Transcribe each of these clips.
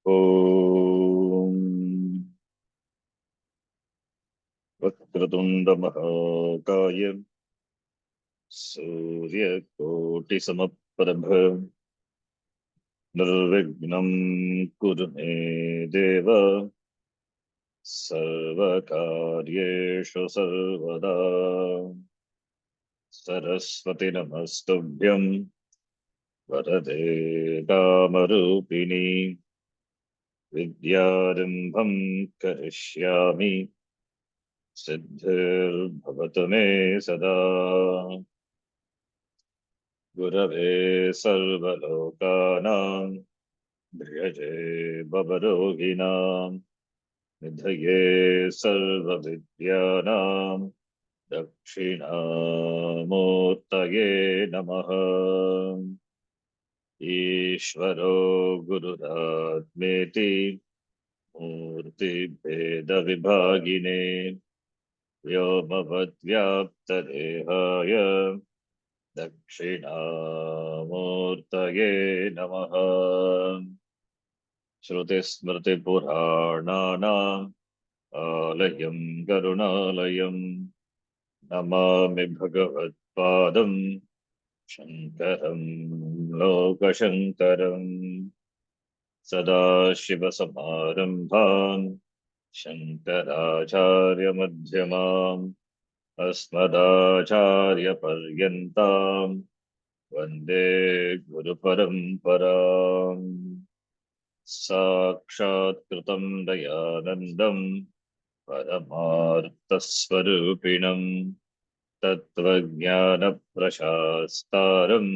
Om Vakratunda Mahakaya Surya Koti Samaprabha Nirvignam Kurume Deva Sarvakaryeshu Sarvada Saraswati Namastubhyam Varade Kamarupini Vidyarambham Karishyami Siddhir Me Sada Gurave Sarvalokanam Dhyaje Babaroginam Nidhaye Sarvavidyanam Dakshinamurtaye Namaha Ishvaro Gururatmeti Murti Bheda Vibhagine Vyomavadyaptadehaya Dakshinamurtaye Namaha Shruti Smriti Purananam Alayam Karunalayam Namami Bhagavad Padam Shankaram Lokashankaram Sadashiva Samarambham Shankaracharya Madhyamam Asmadacharya Paryantam Vande Guru Paramparam Sakshat Kritam Dayanandam Paramarthasvarupinam Tattvajnana Prashastaram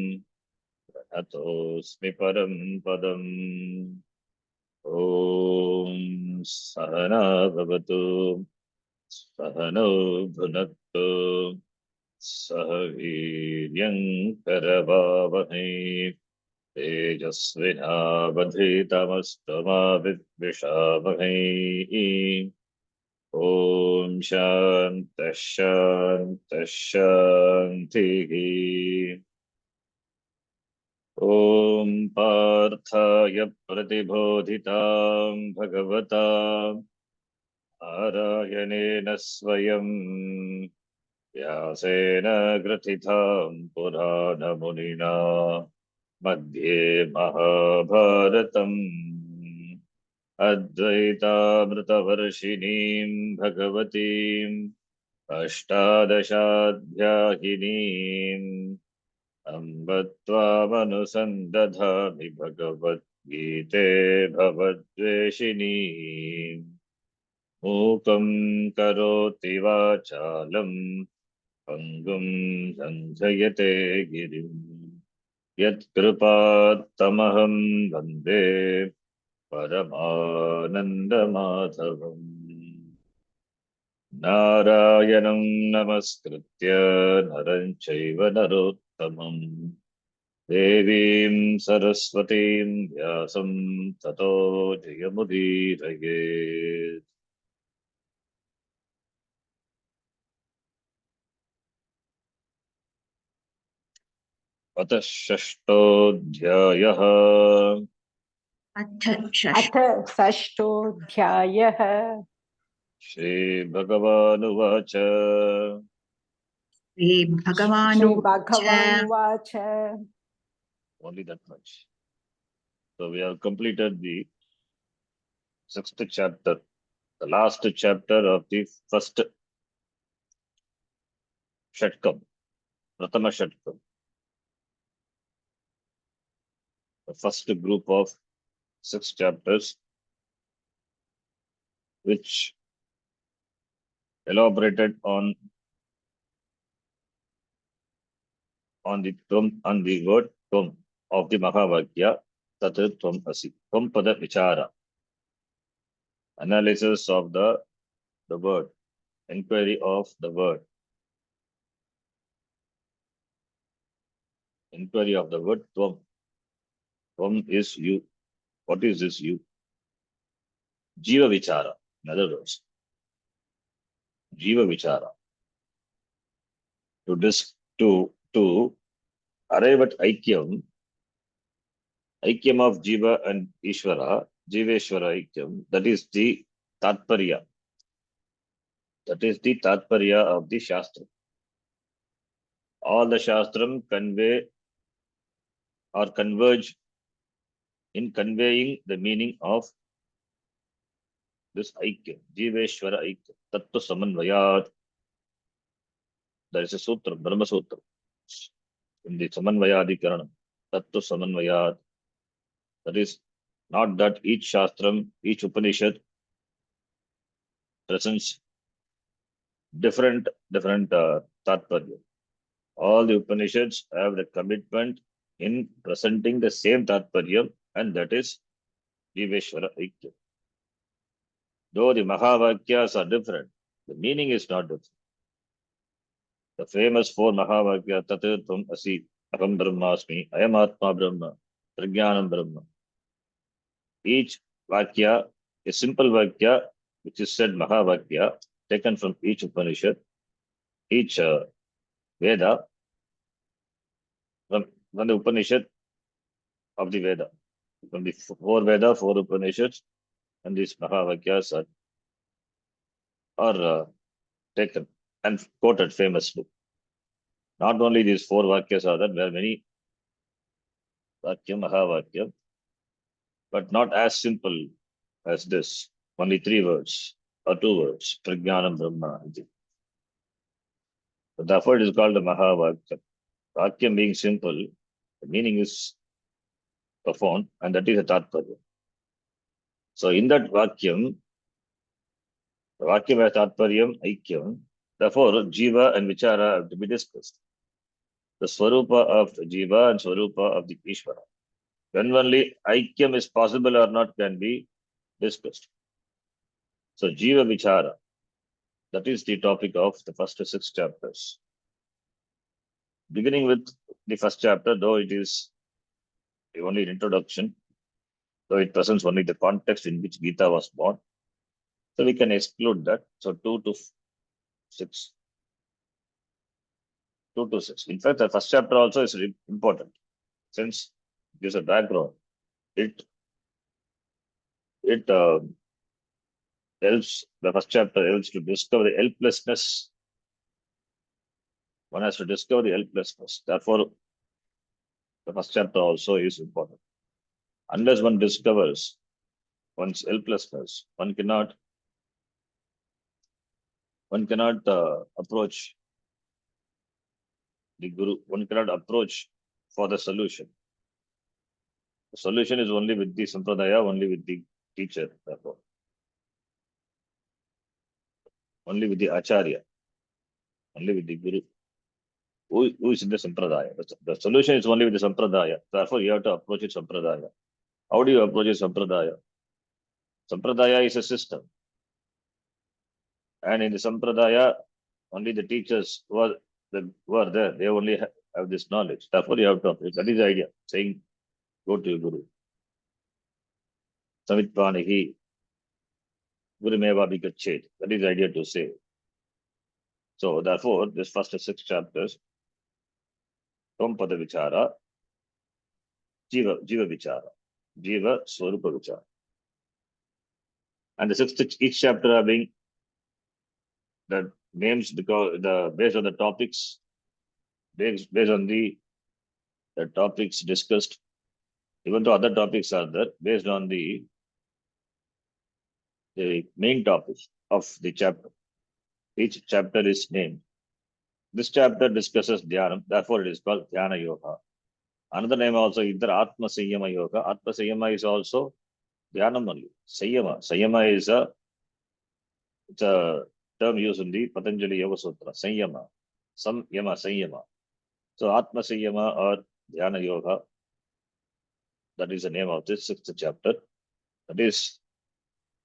Atosmi Param Padam Om Sahana Bhavatu Sahano Bhunattu Sahaviryam Karavavahe Tejasvinavadhitamastu Vidvishavahai Om Shanta Shanta Shanti Om Parthaya Pratibodhitam Bhagavata Arayanena Swayam Vyasena Gratitam Purana Munina Madhye Mahabharatam Advaitamritavarshinim Bhagavatim Ashtadashaadhyayinim Ambatvamanusandathami Bhagavad Gite Bhavadveshinim Mukam Karoti Vachalam Pangum Sanjayate Girim Yat Kripatamaham Vande Paramananda Madhavam Narayanam Namaskritya Naran Chaiva Narottamam Devim Saraswatim Vyasam Tato Jayamudirayet Atah Shashtodhyayah अथ षष्ठोऽध्यायः Shri Bhagavanuvacha श्रीभगवानुवाच Only that much. So we have completed the sixth chapter, the last chapter of the first Shatkam, Pratama Shatkam, the first group of 6 chapters, which elaborated on the word Tvam of the Mahavakya, Tat Tvam Asi, Tvam Pada Vichara, analysis of the word, inquiry of the word, inquiry of the word Tvam. Tvam is you. What is this you? Jiva Vichara, in other words, Jiva Vichara. To arrive at Aikyam of Jiva and Ishvara Jiveshwara Aikyam. That is the Tatparya. That is the Tatparya of the Shastra. All the Shastram convey or converge in conveying the meaning of this Aikyam, Jiveshwara Aikyam, Tattva Samanvayat. There is a sutra, Brahma Sutra, in the Samanvayadikaranam, Tattva Samanvayat. That is not that each Shastram, each Upanishad presents different Tatparya. All the Upanishads have the commitment in presenting the same Tatparya, and that is Jiveshwara Aikyam. Though the Mahavakyas are different, the meaning is not different. The famous four Mahavakya, Tatirtham Asi, Aham Brahmasmi, Ayam Atma Brahma, Prajnanam Brahma. Each Vakya, a simple Vakya, which is said Mahavakya, taken from each Upanishad, each Veda, from the Upanishad of the Veda. From the four Veda, four Upanishads, and these Mahavakyas are taken and quoted famously. Not only these four Vakyas are there, there are many Vakya, Mahavakya, but not as simple as this. Only three words or two words. Prajnanam Brahma. So therefore, it is called the Mahavakya. Vakyam being simple, the meaning is profound, and that is a Tatparya. So in that Vakyam, the Vakyam has Tatparyam, Aikyam. Therefore, Jiva and Vichara have to be discussed. The Swarupa of Jiva and Swarupa of the Ishvara. When only Aikyam is possible or not can be discussed. So Jiva Vichara, that is the topic of the first six chapters. Beginning with the first chapter, though it is only an introduction, though it presents only the context in which Gita was born, so we can exclude that. So 2 to 6. 2 to 6. In fact, the first chapter also is important since it gives a background. It helps, the first chapter helps to discover the helplessness. One has to discover the helplessness. Therefore, the first chapter also is important. Unless one discovers one's helplessness, one cannot approach the Guru, one cannot approach for the solution. The solution is only with the Sampradaya, only with the teacher, therefore. Only with the Acharya, only with the Guru, who is in the Sampradaya. The solution is only with the Sampradaya. Therefore, you have to approach it Sampradaya. How do you approach it Sampradaya? Sampradaya is a system. And in the Sampradaya, only the teachers who are there, they only have this knowledge. Therefore, you have to approach. That is the idea, saying, go to your Guru. Samitpanihi, Guru Meva Bigachet. That is the idea to say. So, therefore, this first 6 chapters, Tompada Vichara, Jiva Vichara, Jiva Swarupa Vichara. And the 6th, each chapter having the names because based on the topics, based on the topics discussed, even though other topics are there, based on the main topic of the chapter. Each chapter is named. This chapter discusses Dhyanam, therefore it is called Dhyana Yoga. Another name also, either Atma Sanyama Yoga. Atma Sanyama is also Dhyanam only. Sanyama is it's a term used in the Patanjali Yoga Sutra. Sanyama. Sanyama. So Atma Sanyama or Dhyana Yoga, that is the name of this 6th chapter. That is,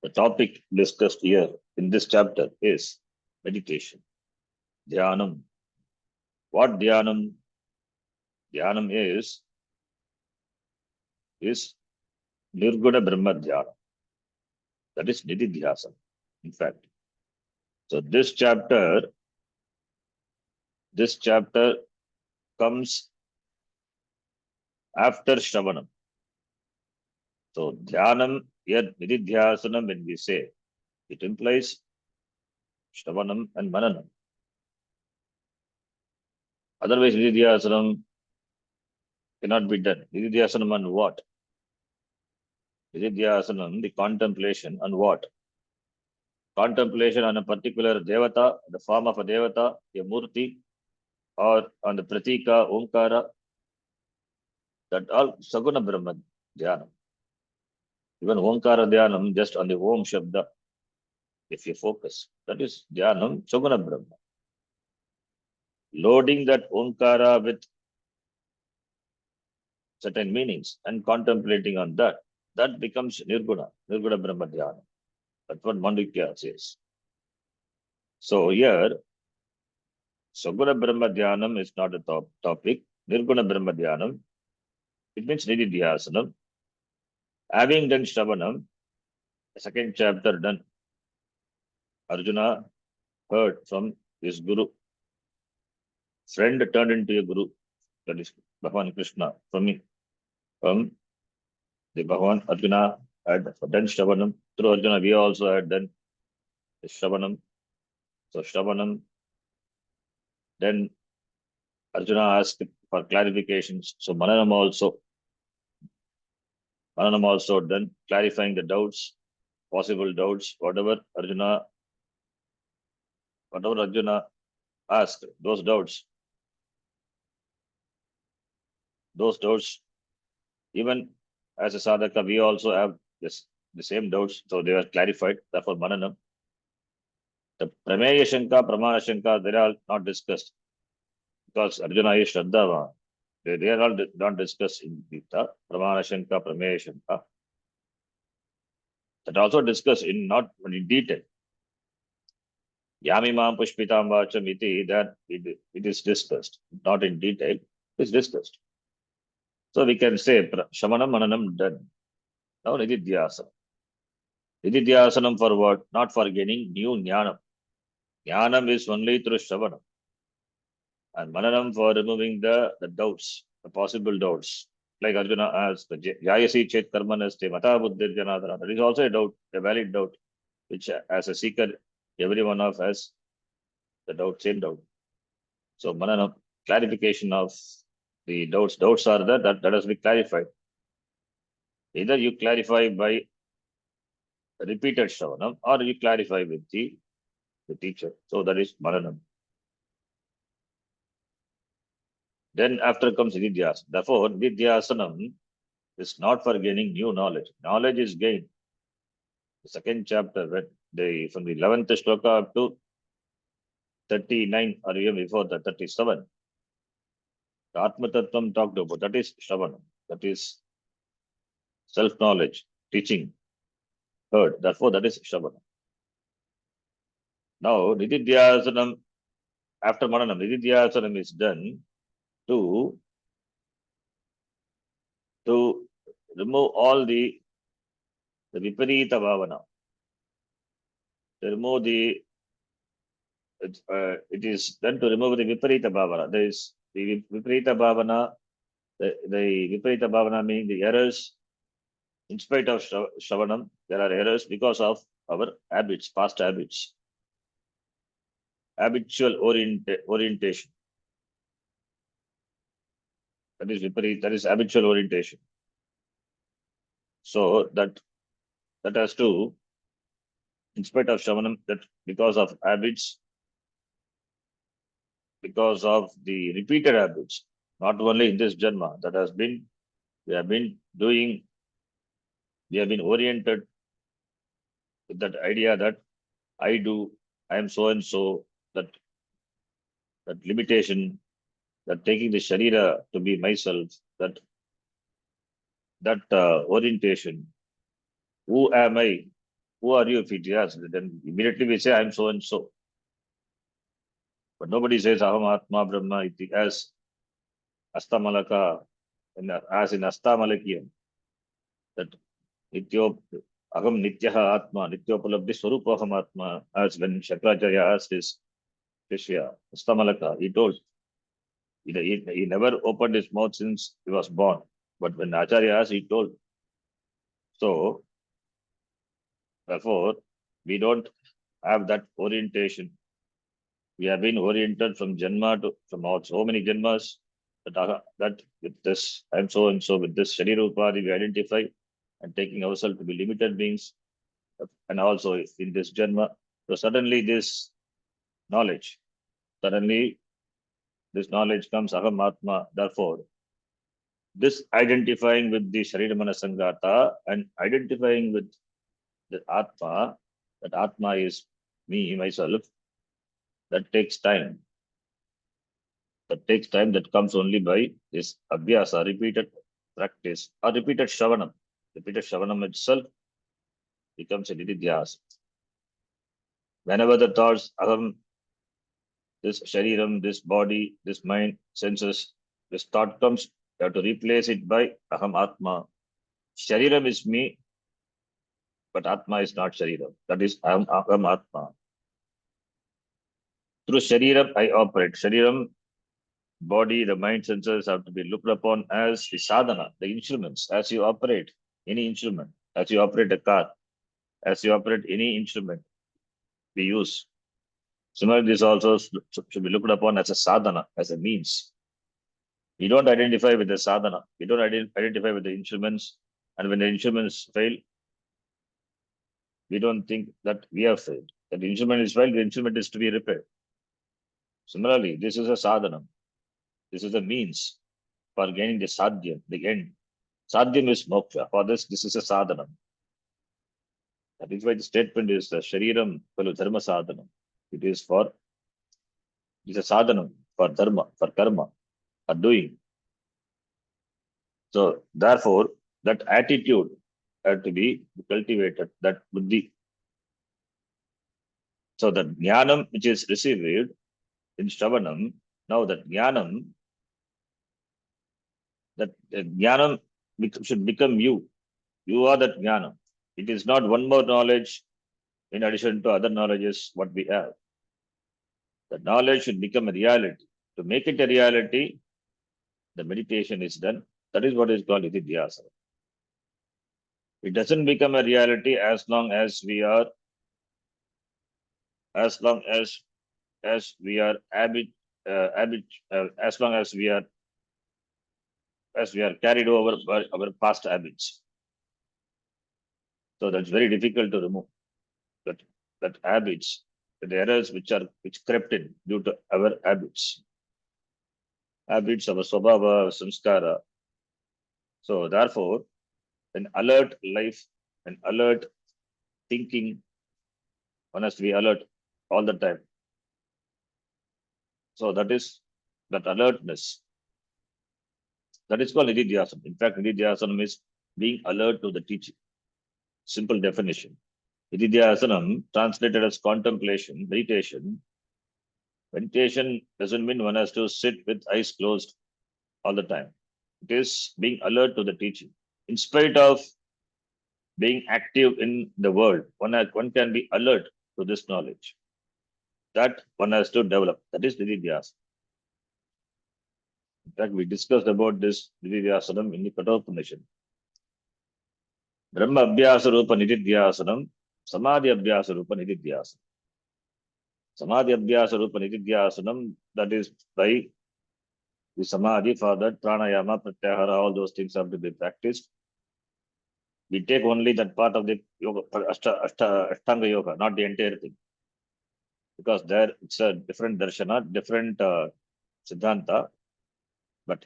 the topic discussed here in this chapter is meditation. Dhyanam. What Dhyanam? Dhyanam is Nirguna Brahma Dhyana. That is Nididhyasana, in fact. So this chapter comes after Shravanam. So Dhyanam Here, Nididhyasanam, when we say, it implies Shravanam and Mananam. Otherwise, Nididhyasanam cannot be done. Nididhyasanam on what? Nididhyasanam, the contemplation on what? Contemplation on a particular devata, the form of a devata, a murti, or on the pratika, omkara, that all Saguna Brahma Dhyanam. Even omkara Dhyanam, just on the Om Shabda, if you focus, that is Dhyanam, Saguna Brahma. Loading that omkara with certain meanings and contemplating on that, that becomes Nirguna, Nirguna Brahma Dhyana. That's what Mandukya says. So here, Saguna Brahma Dhyanam is not a topic. Nirguna Brahma Dhyanam, it means Nididhyasanam. Having done Shravanam, the second chapter done, Arjuna heard from his Guru. Friend turned into a Guru, that is Bhagavan Krishna, from me. From the Bhagavan Arjuna had done Shravanam. Through Arjuna, we also had done Shravanam. So Shravanam, then Arjuna asked for clarifications. So Mananam also done, clarifying the doubts, possible doubts, whatever Arjuna asked, those doubts, even as a sadhaka, we also have the same doubts, so they were clarified. Therefore, Mananam. The Prameya Shanka, Pramana Shanka, they are all not discussed because Arjuna is Shraddhava. They are all not discussed in Gita. Pramana Shanka, Prameya Shanka. That also discussed not in detail. Yamimam Pushpitam Vacham iti, that it is discussed, not in detail, it is discussed. So we can say Shamanam Mananam done. Now Nididhyasanam. Nididhyasanam for what? Not for gaining new Jnanam. Jnanam is only through Shravanam. And Mananam for removing the doubts, the possible doubts. Like Arjuna asked, Jayasi Chet Karmanaste Mata Buddhir Janadana. That is also a doubt, a valid doubt, which as a seeker, every one of us, the doubt, same doubt. So Mananam, clarification of the doubts. Doubts are that has been clarified. Either you clarify by repeated Shravanam or you clarify with the teacher. So that is Mananam. Then after comes Nididhyasanam. Therefore, Nididhyasanam is not for gaining new knowledge. Knowledge is gained. The second chapter, from the 11th shloka up to 39 or even before that, 37. The Atma Tattvam talked about, that is Shravanam. That is self-knowledge, teaching, heard. Therefore, that is Shravanam. Now, Nididhyasanam, after Mananam, Nididhyasanam is done to remove all the Viparita Bhavana. To remove it is done to remove the Viparita Bhavana. There is the Viparita Bhavana, the Viparita Bhavana meaning the errors. In spite of Shravanam, there are errors because of our habits, past habits. Habitual orientation. That is Viparita, that is habitual orientation. So that has to, in spite of Shravanam, that because of habits, because of the repeated habits, not only in this Janma, we have been oriented with that idea that I am so and so, that limitation, that taking the Sharira to be myself, that orientation. Who am I? Who are you? If it is, then immediately we say I am so and so. But nobody says Aham Atma Brahma iti, as Astamalaka, as in Astamalakiyam, that Nityo Aham Nityaha Atma, Nityopalabdhi Swarupaham Atma, as when Shakracharya asked his Shishya, Astamalaka, he told, he never opened his mouth since he was born. But when Acharya asked, he told. So, Therefore, we don't have that orientation. We have been oriented from Janma to from all so many Janmas that with this I'm so and so with this Sharira Upadhi we identify and taking ourselves to be limited beings and also in this Janma. So suddenly knowledge, suddenly this knowledge comes Aham Atma. Therefore, this identifying with the Sharira Manasangata and identifying with the Atma, that Atma is me, myself, that takes time. That takes time, that comes only by this abhyasa, repeated practice, or repeated shavanam. Repeated shavanam itself becomes a nididhyas. Whenever the thoughts, aham, this shariram, this body, this mind, senses, this thought comes, you have to replace it by aham atma. Shariram is me, but atma is not shariram. That is aham atma. Through shariram, I operate. Shariram, body, the mind, senses have to be looked upon as the sadhana, the instruments, as you operate any instrument, as you operate a car, as you operate any instrument we use. Similarly, this also should be looked upon as a sadhana, as a means. We don't identify with the sadhana. We don't identify with the instruments. And when the instruments fail, we don't think that we have failed. That the instrument is failed, the instrument is to be repaired. Similarly, this is a sadhana. This is a means for gaining the sadhya, the end. Sadhyam is moksha. For this is a sadhana. That is why the statement is the shariram palu dharma sadhana. It is a sadhana for dharma, for karma, for doing. So therefore, that attitude had to be cultivated, that buddhi. So the jnanam which is received in Shravanam, now that jnanam, should become you. You are that jnanam. It is not one more knowledge in addition to other knowledges what we have. The knowledge should become a reality. To make it a reality, the meditation is done. That is what is called ididhyasa. It doesn't become a reality as long as we are, as long as we are as long as we are carried over by our past habits. So that's very difficult to remove. That habits, the errors which crept in due to our habits. Habits, our swabhava, our samskara. So therefore, an alert life, an alert thinking, one has to be alert all the time. So that alertness. That is called nididhyasana. In fact, nididhyasana is being alert to the teaching. Simple definition. Nididhyasanam, translated as contemplation, meditation. Meditation doesn't mean one has to sit with eyes closed all the time. It is being alert to the teaching. In spite of being active in the world, one can be alert to this knowledge. That one has to develop. That is nididhyasana. In fact, we discussed about this nididhyasanam in the Kathopanishad. Brahma Abhyasa Rupa Nididhyasanam, Samadhi Abhyasa Rupa Nididhyasanam. Samadhi Abhyasa Rupa Nididhyasanam, that is by the Samadhi, for that pranayama, pratyahara, all those things have to be practiced. We take only that part of the yoga, Ashtanga Yoga, not the entire thing. Because there it's a different darshana, different siddhanta. But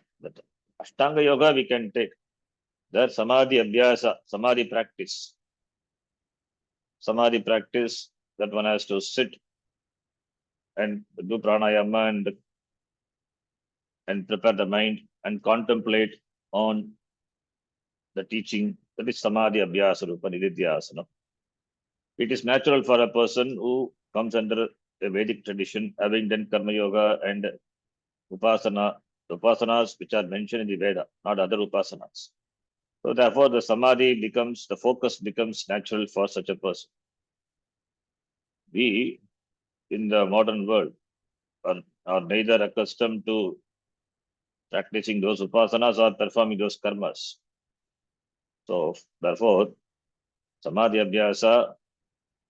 Ashtanga Yoga we can take. There Samadhi Abhyasa, Samadhi practice. Samadhi practice, that one has to sit and do pranayama and prepare the mind and contemplate on the teaching. That is Samadhi Abhyasa Rupa Nididhyasana. It is natural for a person who comes under a Vedic tradition, having done Karma Yoga and Upasana, the Upasanas which are mentioned in the Veda, not other Upasanas. So therefore, the focus becomes natural for such a person. We, in the modern world, are neither accustomed to practicing those upasanas or performing those karmas. So therefore, Samadhi Abhyasa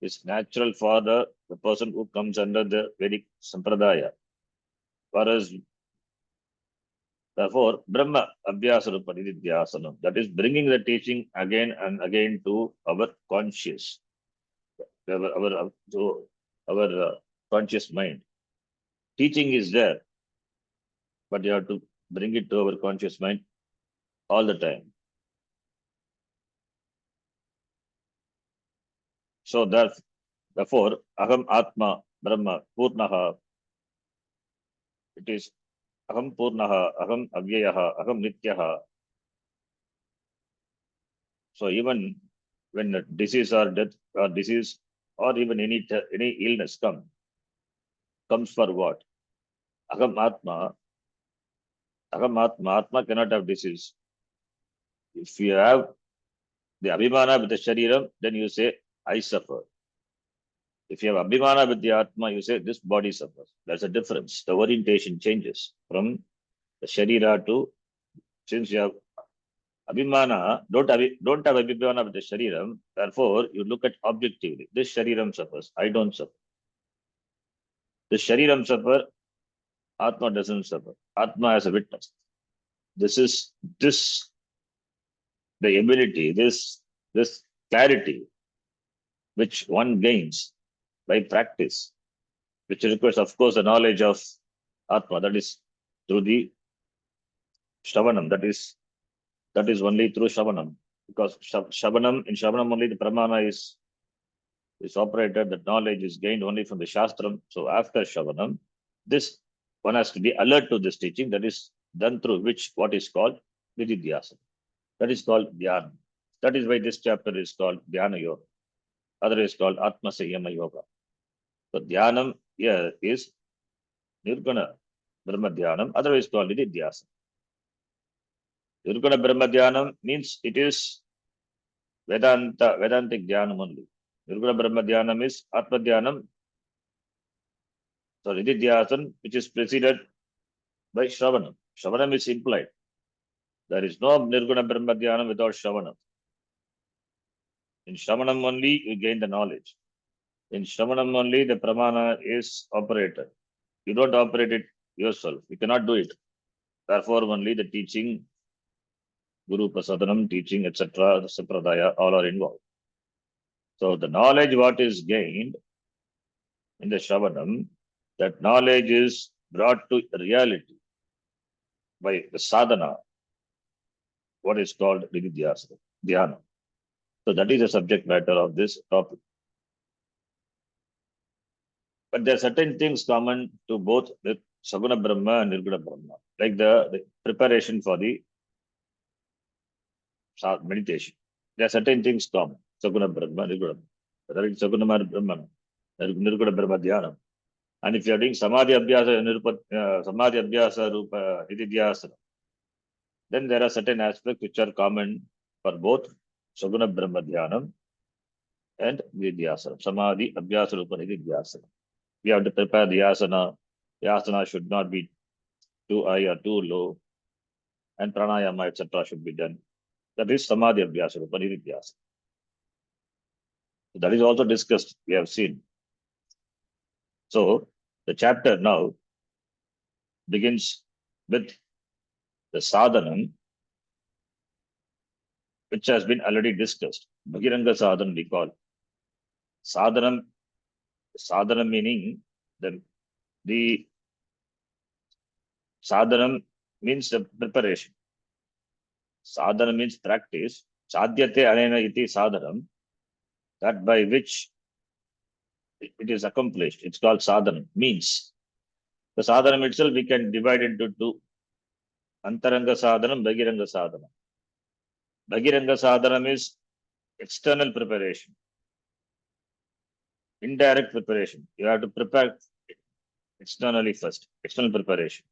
is natural for the person who comes under the Vedic Sampradaya. Whereas, therefore, Brahma Abhyasa Rupa Nididhyasanam, that is bringing the teaching again and again to our conscious, to our conscious mind. Teaching is there, but you have to bring it to our conscious mind all the time. So therefore, Aham Atma Brahma Purnaha, it is Aham Purnaha, Aham Avyayaha, Aham Nityaha. So even when a disease or death or disease or even any illness comes for what? Aham Atma, Atma cannot have disease. If you have the Abhimana with the Shariram, then you say, I suffer. If you have Abhimana with the Atma, you say, this body suffers. There's a difference. The orientation changes from the Sharira to, since you have Abhimana, don't have Abhimana with the Shariram, therefore you look at objectively. This Shariram suffers, I don't suffer. The Shariram suffer, Atma doesn't suffer. Atma as a witness. This is the ability, this clarity which one gains by practice, which requires, of course, the knowledge of Atma, that is through the Shravanam, that is only through Shravanam, because in Shravanam only the Pramana is operated, that knowledge is gained only from the Shastram. So after Shravanam, this one has to be alert to this teaching, that is done through what is called Vididhyasana. That is called Dhyana. That is why this chapter is called Dhyana Yoga. Other is called Atma Sanyama Yoga. So Dhyanam here is Nirguna Brahma Dhyanam, otherwise called Nididhyasana. Nirguna Brahma Dhyanam means it is Vedantic Dhyanam only. Nirguna Brahma Dhyanam is Atma Dhyanam. So Nididhyasana, which is preceded by Shravanam. Shravanam is implied. There is no Nirguna Brahma Dhyanam without Shravanam. In Shravanam only you gain the knowledge. In Shravanam only the Pramana is operated. You don't operate it yourself. You cannot do it. Therefore, only the teaching, Guru Prasadanam, teaching, etc., the Sampradaya, all are involved. So the knowledge what is gained in the Shravanam, that knowledge is brought to reality by the sadhana, what is called Vididhyasana, Dhyana. So that is the subject matter of this topic. But there are certain things common to both the Saguna Brahma and Nirguna Brahma, like the preparation for the meditation. There are certain things common. Saguna Brahma, Nirguna Brahma. Whether it's Saguna Brahma, Nirguna Brahma Dhyana. And if you are doing Samadhi Abhyasa Rupa Nididhyasana, then there are certain aspects which are common for both Saguna Brahma Dhyanam and Nididhyasana. Samadhi Abhyasa Rupa Nididhyasana. We have to prepare the asana. The asana should not be too high or too low, and pranayama, etc., should be done. That is Samadhi Abhyasa Rupa Nididhyasana. So that is also discussed, we have seen. So the chapter now begins with the sadhanam, which has been already discussed. Bhagiranga sadhanam we call. Sadhanam meaning the sadhanam means the preparation. Sadhana means practice. Sadhyate anena iti sadhanam, that by which it is accomplished. It's called sadhanam, means. The sadhanam itself we can divide into two. Antaranga sadhanam, Bhagiranga sadhanam. Bhagiranga sadhanam is external preparation. Indirect preparation. You have to prepare externally first. External preparation.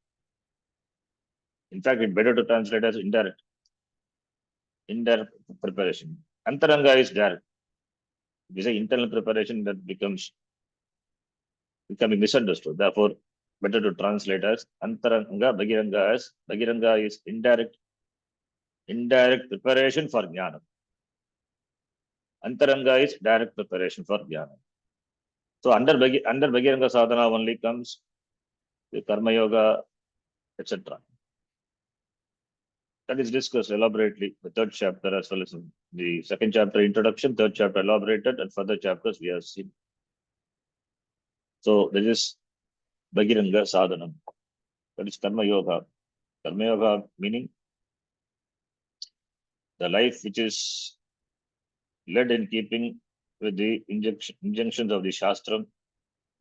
In fact, it's better to translate as indirect. Indirect preparation. Antaranga is direct. If you say internal preparation, that becomes becoming misunderstood. Therefore, better to translate as Antaranga, Bhagiranga as Bhagiranga is indirect preparation for Jnana. Antaranga is direct preparation for Dhyana. So under Bhagiranga Sadhana only comes the Karma Yoga, etc. That is discussed elaborately, the third chapter as well as in the second chapter introduction, third chapter elaborated, and further chapters we have seen. So this is Bhagiranga Sadhanam. That is Karma Yoga. Karma Yoga meaning the life which is led in keeping with the injunctions of the Shastram,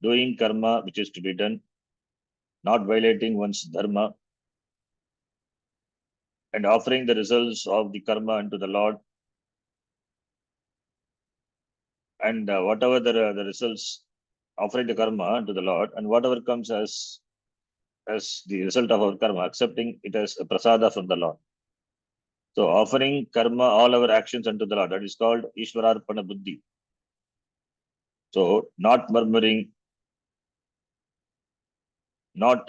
doing karma which is to be done, not violating one's dharma, and offering the results of the karma unto the Lord. And whatever the results, offering the karma to the Lord, and whatever comes as the result of our karma, accepting it as a prasada from the Lord. So offering karma, all our actions unto the Lord, that is called Ishwararpana Buddhi. So not murmuring, not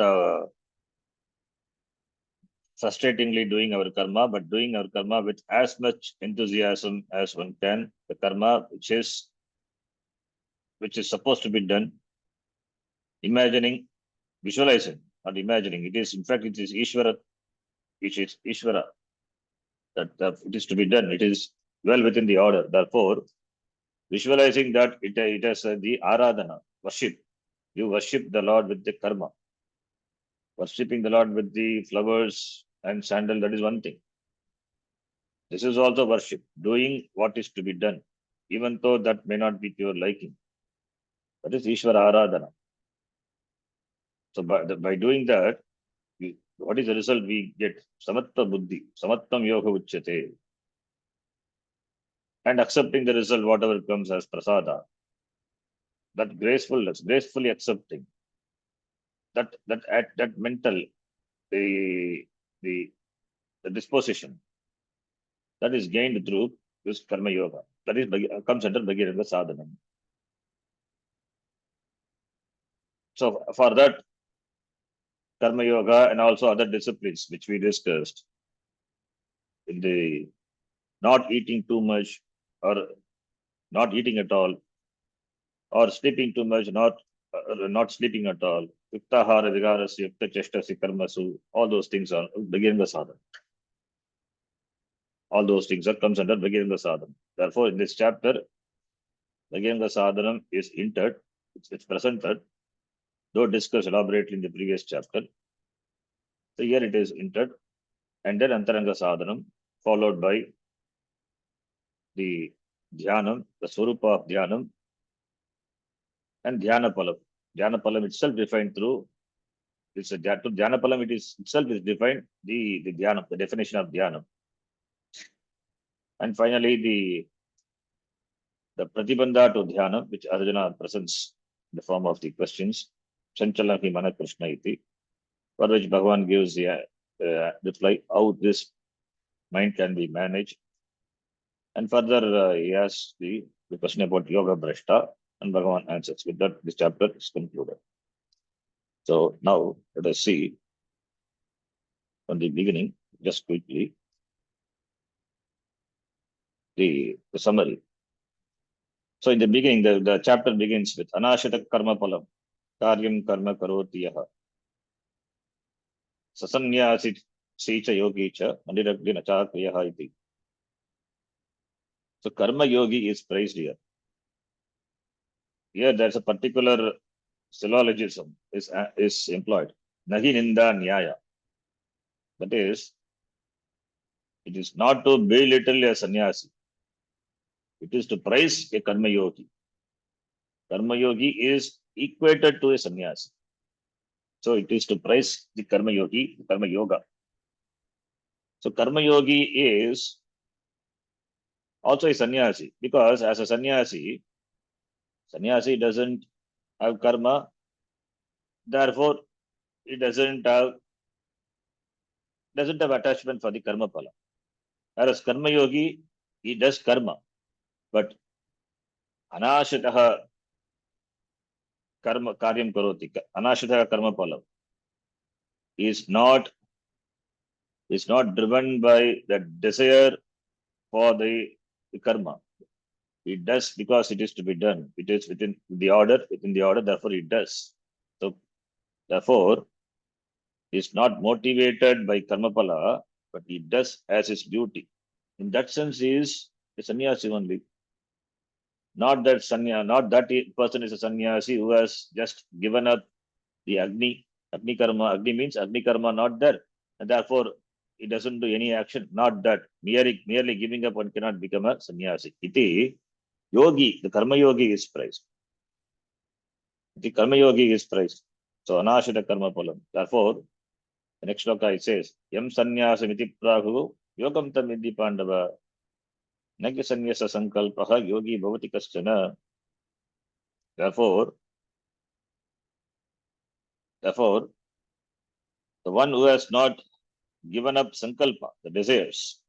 frustratingly doing our karma, but doing our karma with as much enthusiasm as one can. The karma which is supposed to be done, imagining, visualizing, not imagining. It is, in fact, it is Ishvara, which is Ishvara, that it is to be done. It is well within the order. Therefore, visualizing that it has the aradhana, worship. You worship the Lord with the karma. Worshipping the Lord with the flowers and sandal, that is one thing. This is also worship, doing what is to be done, even though that may not be to your liking. That is Ishvara Aradhana. So by doing that, what is the result we get? Samatta Buddhi, Samattam Yoga Uchyate. And accepting the result, whatever comes as prasada. That gracefulness, gracefully accepting. That mental, the, the, the disposition, that is gained through this Karma Yoga. That is comes under Bhagiranga Sadhana. So for that, Karma Yoga and also other disciplines which we discussed in the not eating too much or not eating at all or sleeping too much, not sleeping at all. Yuktahara vigarasya, yukta cheshtasi karmasu, all those things are Bhagiranga Sadhana. All those things are comes under Bhagiranga Sadhana. Therefore, in this chapter, Bhagiranga Sadhana is entered, it's presented, though discussed elaborately in the previous chapter. So here it is entered, and then Antaranga Sadhanam, followed by the Dhyanam, the Swarupa of Dhyanam, and Dhyana Palam. Dhyana Palam itself defined through it's a Dhyana Palam, it is itself is defined the Dhyanam, the definition of Dhyanam. And finally the Pratibandha to Dhyana, which Arjuna presents in the form of the questions, Chanchala hi mana Krishna iti, for which Bhagavan gives the reply how this mind can be managed. And further, he asks the question about Yoga Brashta, and Bhagavan answers. With that, this chapter is concluded. So now let us see from the beginning, just quickly, the summary. So in the beginning, the chapter begins with Anashita Karma Palam, Karyam Karma Karoti Yaha, Sasanyasi Sicha Yogi Cha, Mandiragdi Nacha Kriyaha iti. So Karma Yogi is praised here. Here there's a particular syllogism is employed. Nahi Ninda Nyaya. That is, it is not to belittle a sannyasi. It is to praise a Karma Yogi. Karma Yogi is equated to a sannyasi. So it is to praise the Karma Yogi, Karma Yoga. So Karma Yogi is also a sannyasi because as a sannyasi doesn't have karma, therefore it doesn't have attachment for the karma pala. Whereas Karma Yogi, he does karma, but anashitaha karma karyam karoti, anashitaha karma pala is not driven by the desire for the karma. It does because it is to be done. It is within the order, therefore it does. So therefore, is not motivated by karmapala, but he does as his duty. In that sense, he is a sannyasi only. Not that person is a sannyasi who has just given up the Agni karma. Agni means Agni karma not there. And therefore, he doesn't do any action. Not that. Merely giving up one cannot become a sannyasi. Iti yogi, the karma yogi is praised. The karma yogi is praised. So anashita karma palam. Therefore, the next shloka it says, Yam sannyasa miti prahu yogam tam vidhi pandava nagya sannyasa sankalpaha yogi bhavati kaschana. Therefore, therefore, the one who has not given up sankalpa, the desires,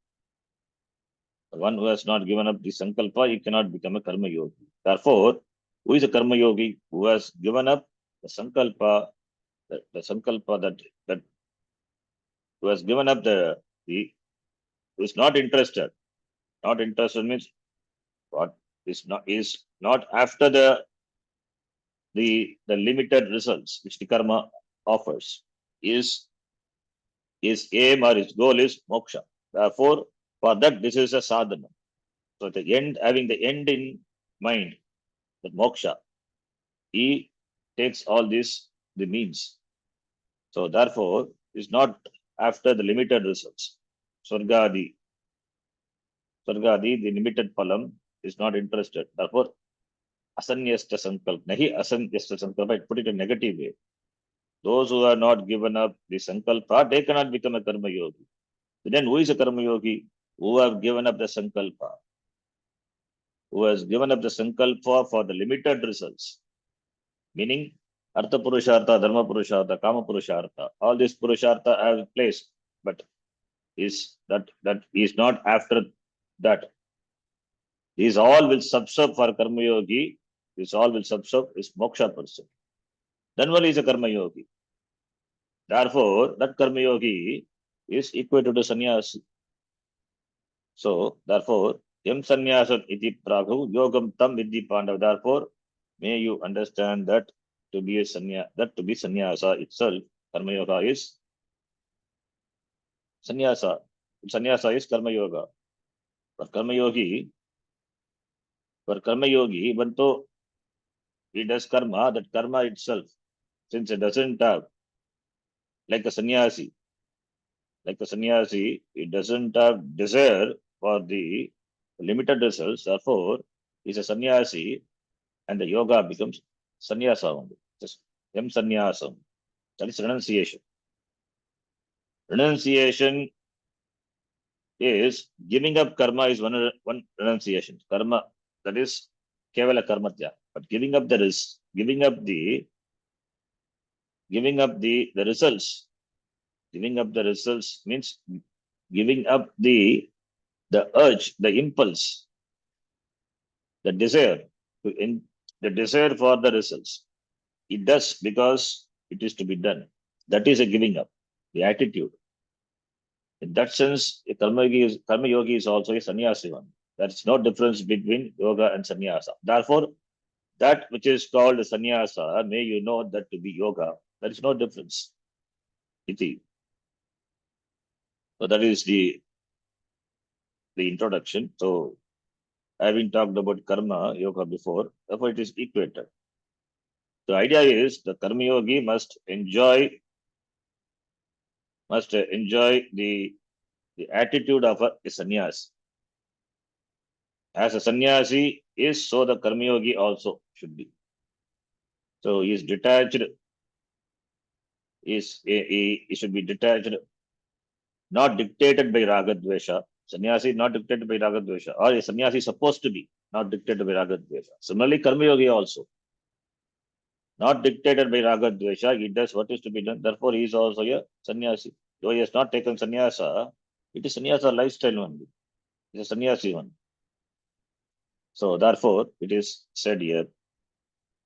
the one who has not given up the sankalpa, he cannot become a karma yogi. Therefore, who is a karma yogi? Who has given up the sankalpa, the sankalpa that who has given up the who is not interested. Not interested means what is not after the limited results which the karma offers. His aim or his goal is moksha. Therefore, for that this is a sadhana. So the end, having the end in mind, the moksha, he takes all this the means. So therefore, is not after the limited results. Swargadi, the limited palam is not interested. Therefore, asanyasta sankalpa. Nahi asanyasta sankalpa. I put it in a negative way. Those who are not given up the sankalpa, they cannot become a karma yogi. Then who is a karma yogi? Who have given up the sankalpa, who has given up the sankalpa for the limited results, meaning artha purushartha, dharma purushartha, kama purushartha. All these purushartha have place, but is that is not after that. These all will subserve for karma yogi. This all will subserve is moksha person. Then one is a karma yogi. Therefore, that karma yogi is equated to sannyasi. So, therefore, yam sannyasat iti praghu yogam tam vidhi pandav. Therefore, may you understand that to be sannyasa itself, karma yoga is sannyasa. Sannyasa is karma yoga. For karma yogi, even though he does karma, that karma itself, since it doesn't have like a sannyasi, it doesn't have desire for the limited results. Therefore, is a sannyasi, and the yoga becomes sannyasa only. Just yam sannyasam. That is renunciation. Renunciation is giving up karma is one renunciation. Karma, that is kevala karmatya. But giving up the results. Giving up the results means giving up the urge, the impulse, the desire, the desire for the results. It does because it is to be done. That is a giving up, the attitude. In that sense, a karma yogi is also a sannyasi one. There is no difference between yoga and sannyasa. Therefore, that which is called sannyasa, may you know that to be yoga. There is no difference. Iti. So that is the introduction. So having talked about karma yoga before, therefore it is equated. The idea is the karma yogi must enjoy the attitude of a sannyasi. As a sannyasi is, so the karma yogi also should be. So he is detached. He should be detached, not dictated by raga dvesha. Sannyasi is not dictated by raga dvesha, or a sannyasi is supposed to be not dictated by raga dvesha. Similarly, karma yogi also not dictated by raga dvesha. He does what is to be done. Therefore, he is also a sannyasi. Though he has not taken sannyasa, it is sannyasa lifestyle only. It is a sannyasi one. So therefore, it is said here.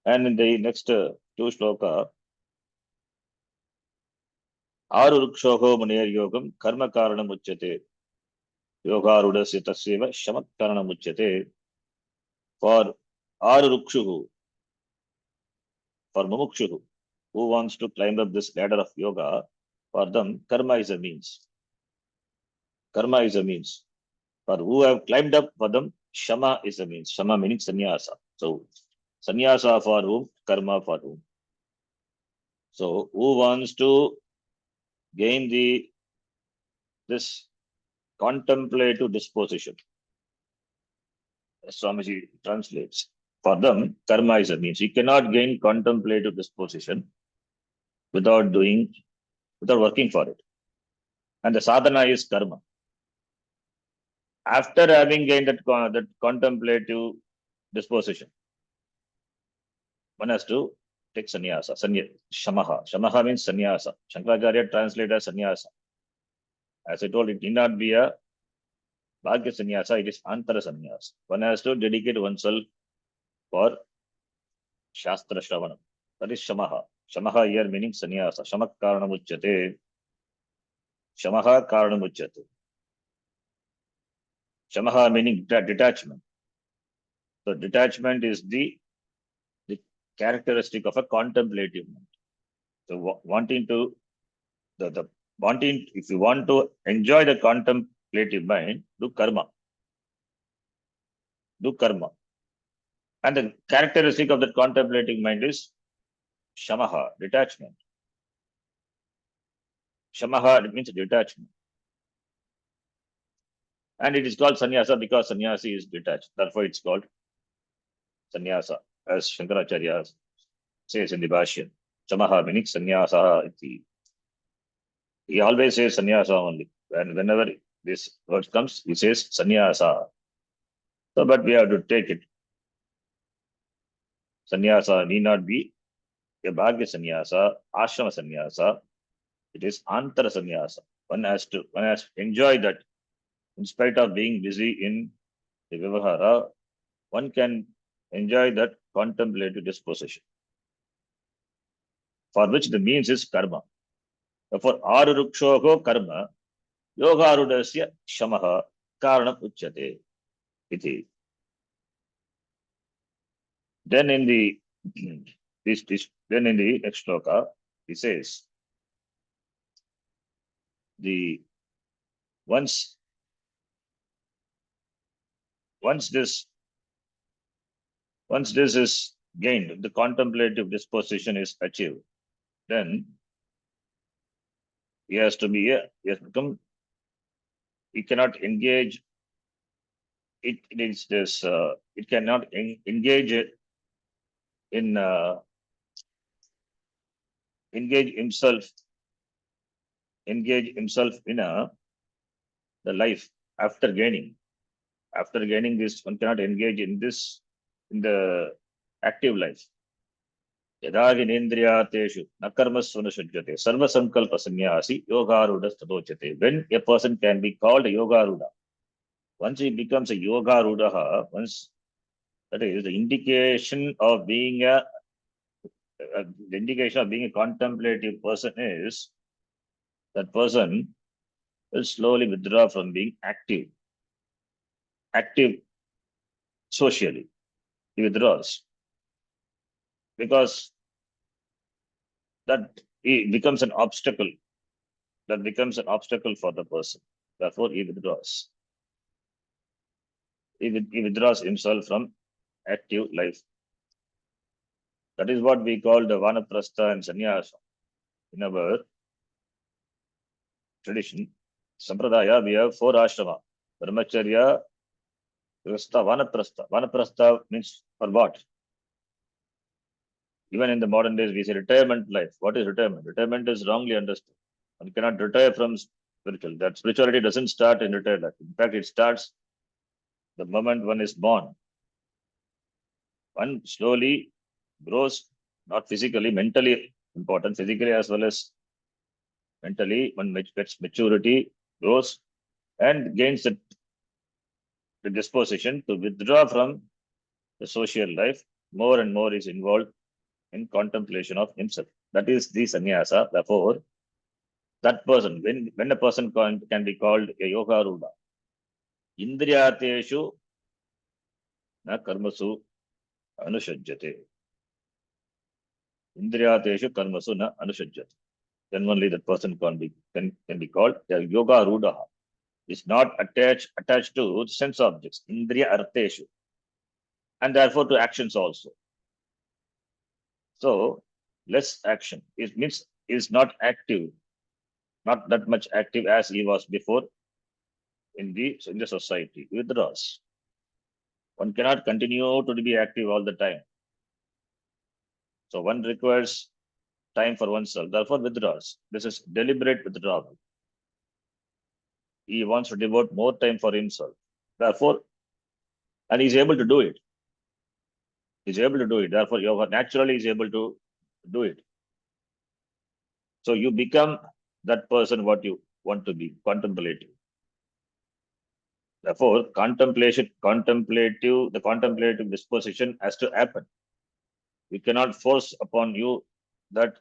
And in the next two shloka, Arurukshoko Munir Yogam Karma Karanam Uchyate Yogarudasya Tasyeva Shamak Karanam Uchyate. For Arurukshuhu, for Mumukshuhu, who wants to climb up this ladder of yoga, for them, karma is a means. Karma is a means. For who have climbed up, for them, Shama is a means. Shama meaning sannyasa. So, sannyasa for whom? Karma for whom? So, who wants to gain this contemplative disposition? Swamiji translates. For them, karma is a means. You cannot gain contemplative disposition without working for it. And the sadhana is karma. After having gained that contemplative disposition, one has to take sannyasa. Shamaha. Shamaha means sannyasa. Shankaracharya translated as sannyasa. As I told, it need not be a bhagya sannyasa, it is antara sannyasa. One has to dedicate oneself for shastra shravanam. That is shamaha. Shamaha here meaning sannyasa. Shamak karanamuchyate. Shamaha karanamuchyate. Shamaha meaning detachment. So detachment is the characteristic of a contemplative mind. So wanting to if you want to enjoy the contemplative mind, do karma. Do karma. And the characteristic of that contemplative mind is shamaha, detachment. Shamaha means detachment. And it is called sannyasa because sannyasi is detached. Therefore, it's called sannyasa, as Shankaracharya says in the Bhashya. Shamaha meaning sannyasa. He always says sannyasa only. And whenever this word comes, he says sannyasa. So, but we have to take it. Sannyasa need not be a bhagya sannyasa, ashrama sannyasa. It is antara sannyasa. One has to enjoy that. In spite of being busy in the vivahara, one can enjoy that contemplative disposition, for which the means is karma. Therefore, arurukshoho karma, yogarudasya shamaha karanam uchyate. Iti. Then in the then in the next shloka, he says, the once this is gained, the contemplative disposition is achieved, then he has become, he cannot engage. It cannot engage in engage himself in the life after gaining. After gaining this, one cannot engage in the active life. Yadaginendriyateshu nakarmasvanashujyate sarva sankalpa sannyasi yogaruda stadochyate. When a person can be called a yogaruda, once he becomes a yogaruda, once that is the indication of being a contemplative person is that person will slowly withdraw from being active socially. He withdraws because that he becomes an obstacle. That becomes an obstacle for the person. Therefore, he withdraws. He withdraws himself from active life. That is what we call the vanaprastha and sannyasa. In our tradition, sampradaya, we have 4 ashrama: brahmacharya, grihastha, vanaprastha. Vanaprastha means for what? Even in the modern days, we say retirement life. What is retirement? Retirement is wrongly understood. One cannot retire from spiritual. That spirituality doesn't start in retired life. In fact, it starts the moment one is born. One slowly grows, not physically, mentally important, physically as well as mentally. One gets maturity, grows, and gains the disposition to withdraw from the social life. More and more is involved in contemplation of himself. That is the sannyasa. Therefore, that person, when a person can be called a yoga ruda, indriyateshu na karmasu anushajyate. Indriyateshu karmasu na anushajyate. Then only that person can be called yoga rudaha. Is not attached to sense objects, indriya arteshu, and therefore to actions also. So less action. It means is not active, not that much active as he was before in the society. Withdraws. One cannot continue to be active all the time. So one requires time for oneself. Therefore withdraws. This is deliberate withdrawal. He wants to devote more time for himself. Therefore, and he's able to do it. He's able to do it. Therefore, yoga naturally is able to do it. So you become that person what you want to be, contemplative. Therefore, the contemplative disposition has to happen. We cannot force upon you that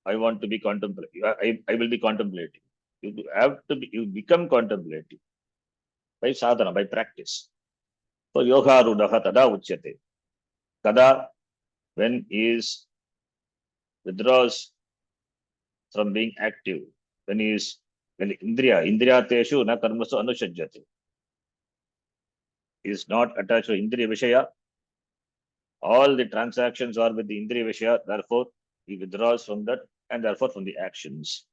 I want to be contemplative. I will be contemplative. You become contemplative by sadhana, by practice. So yoga rudaha tada uchyate. Kada, when he is withdraws from being active, when indriyateshu na karmasu anushajyate, is not attached to indriya vishaya. All the transactions are with the indriya vishaya, therefore he withdraws from that and therefore from the actions.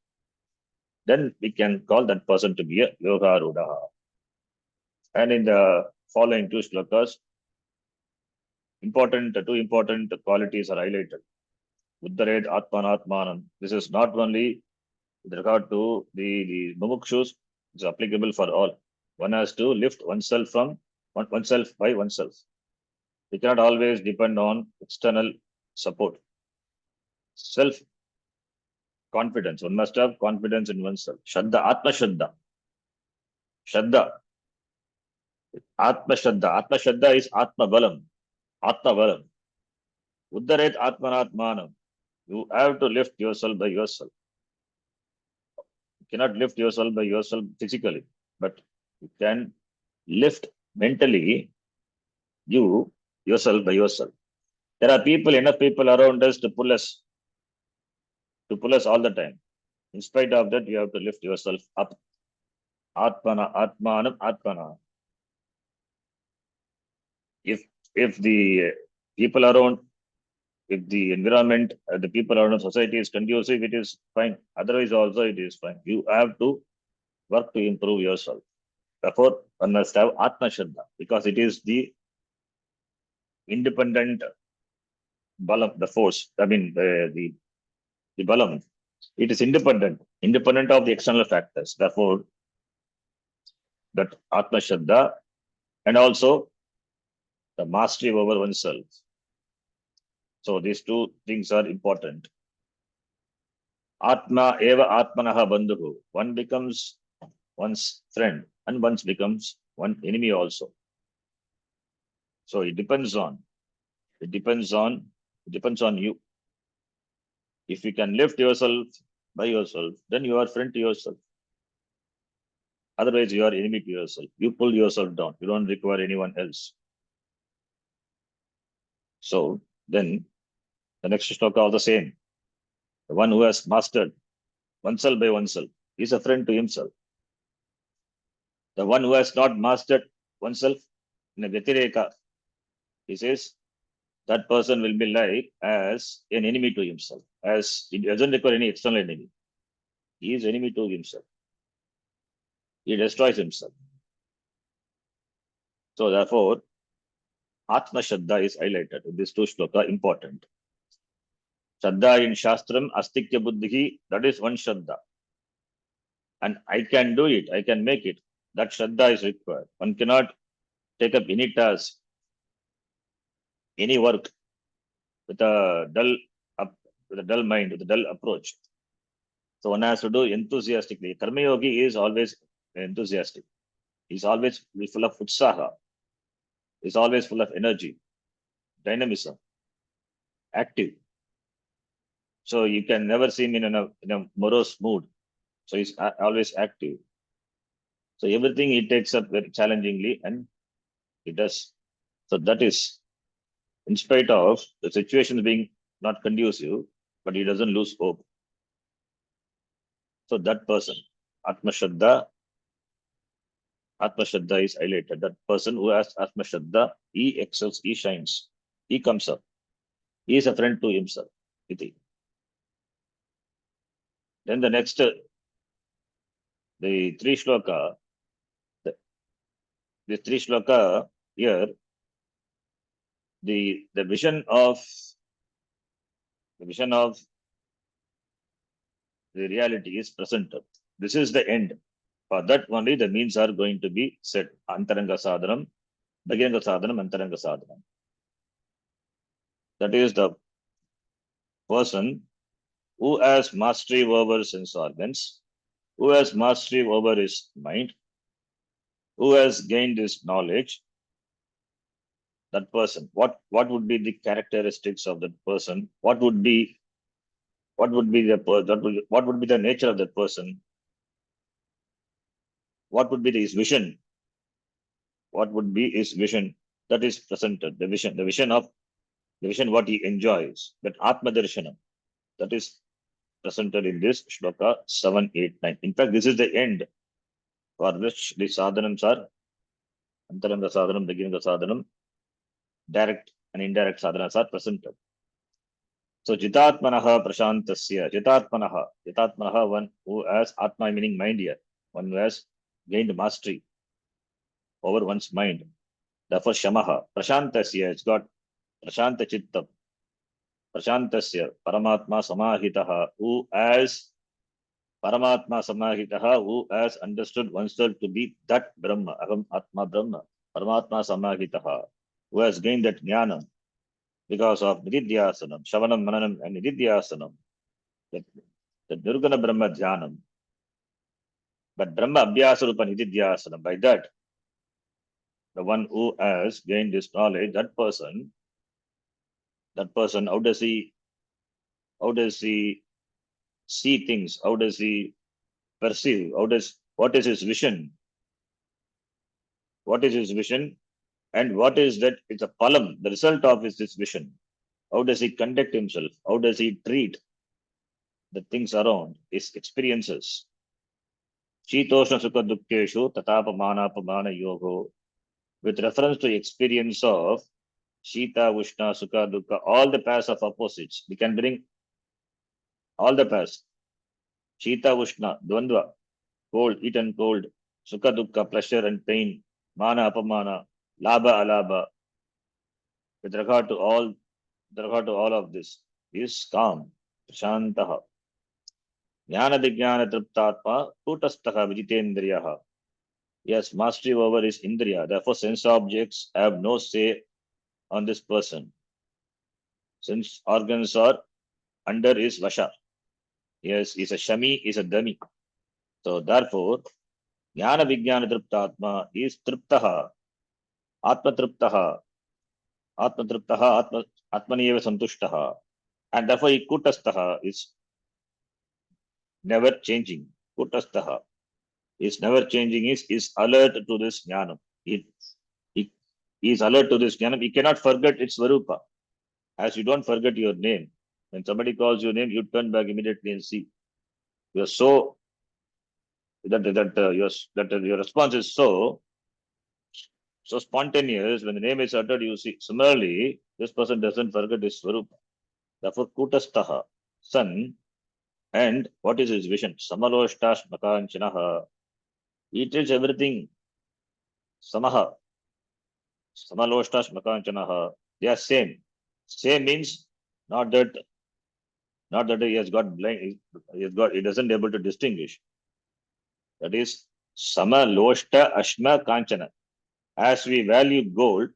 Then we can call that person to be a yoga rudaha. And in the following two shlokas, two important qualities are highlighted. Uddharet atmanatmanam. This is not only with regard to the mumukshus, it's applicable for all. One has to lift oneself by oneself. We cannot always depend on external support. Self-confidence. One must have confidence in oneself. Shraddha, Atma Shraddha. Shraddha. Atma Shraddha. Atma Shraddha is Atma Balam. Atma Balam. Uddharet Atmanatmanam. You have to lift yourself by yourself. You cannot lift yourself by yourself physically, but you can lift mentally yourself by yourself. There are enough people around us to pull us all the time. In spite of that, you have to lift yourself up. Atmana, Atmanam, Atmana. If the people around, if the environment, the people around society is conducive, it is fine. Otherwise, also it is fine. You have to work to improve yourself. Therefore, one must have Atma Shraddha because it is the independent balam, the force. I mean, the balam. It is independent of the external factors. Therefore, that Atma Shraddha and also the mastery over oneself. So these two things are important. Atma eva atmanaha bandhuhu. One becomes one's friend and one becomes one enemy also. So it depends on you. If you can lift yourself by yourself, then you are friend to yourself. Otherwise, you are enemy to yourself. You pull yourself down. You don't require anyone else. So then the next shloka is the same. The one who has mastered oneself by oneself is a friend to himself. The one who has not mastered oneself in a Vyatireka, he says that person will be like as an enemy to himself, as he doesn't require any external enemy. He is enemy to himself. He destroys himself. So therefore, Atma Shraddha is highlighted in these two shloka, important. Shraddha in Shastram, Astikya Buddhi, that is one Shraddha. And I can do it, I can make it. That Shraddha is required. One cannot take up any task, any work with a dull mind, with a dull approach. So one has to do enthusiastically. Karma Yogi is always enthusiastic. He's always full of utsaha. He's always full of energy, dynamism, active. So you can never see him in a morose mood. So he's always active. So everything he takes up very challengingly and he does. So that is, in spite of the situation being not conducive, but he doesn't lose hope. So that person, Atma Shraddha is highlighted. That person who has Atma Shraddha, he excels, he shines, he comes up. He is a friend to himself. Iti. Then the next, the three shloka, the three shloka here, the vision of the reality is presented. This is the end. For that only the means are going to be set. Antaranga sadhanam, Bhagiranga sadhanam, Antaranga sadhanam. That is the person who has mastery over sense organs, who has mastery over his mind, who has gained his knowledge. That person, what would be the characteristics of that person? What would be the nature of that person? What would be his vision? What would be his vision? That is presented. The vision what he enjoys. That Atma Darshanam. That is presented in this shloka 7, 8, 9. In fact, this is the end for which the sadhanams are Antaranga sadhanam, Bhagiranga sadhanam, direct and indirect sadhanas are presented. So Jitatmanaha Prashantasya, Jitatmanaha, one who has Atma meaning mind here, one who has gained mastery over one's mind. Therefore Shamaha, Prashantasya, it's got Prashanta Chittam, Prashantasya, Paramatma Samahitaha, who has Paramatma Samahitaha, who has understood oneself to be that Brahma, Aham Atma Brahma, Paramatma Samahitaha, who has gained that jnanam because of Nididhyasanam, Shavanam, Mananam, and Nididhyasanam, the Nirguna Brahma Dhyanam. But Brahma Abhyasa Rupa Nididhyasanam, by that, the one who has gained this knowledge, that person, how does he see things? How does he perceive? What is his vision? What is his vision? And what is that? It's a palam. The result of is this vision. How does he conduct himself? How does he treat the things around, his experiences? Shitoshna Sukha Dukkeshu Tatapa Manapamana Yogo. With reference to experience of Shita, Ushna, Sukha, Dukkha, all the pairs of opposites. We can bring all the pairs. Shita, Ushna, Dvandva, cold, heat and cold, Sukha, Dukkha, pleasure and pain, Mana, Apamana, Labha, Alabha. With regard to all of this, is calm, Shantaha. Jnana Digyana Triptatma, Kutastaha, Vijitendriyaha. Yes, mastery over his Indriya. Therefore, sense objects have no say on this person. Sense organs are under his Vasha. Yes, he's a Shami, he's a Dami. So, therefore, Jnana Vijnana Triptatma is Triptaha, Atma Triptaha, Atmaniyeva Santushtaha. And therefore, he Kutastaha is never changing. Kutastaha is never changing, is alert to this Jnanam. He is alert to this Jnanam. He cannot forget its Varupa. As you don't forget your name. When somebody calls your name, you turn back immediately and see. You are so your response is so spontaneous. When the name is uttered, you see. Similarly, this person doesn't forget his Swarupa. Therefore, Kutastaha, son, and what is his vision? Samaloshtash Makanchanaha. He tells everything. Samaha. Samaloshtash Makanchanaha. They are same. Same means not that he has got blind, he doesn't able to distinguish. That is Sama Loshta Ashma Kanchana. As we value gold,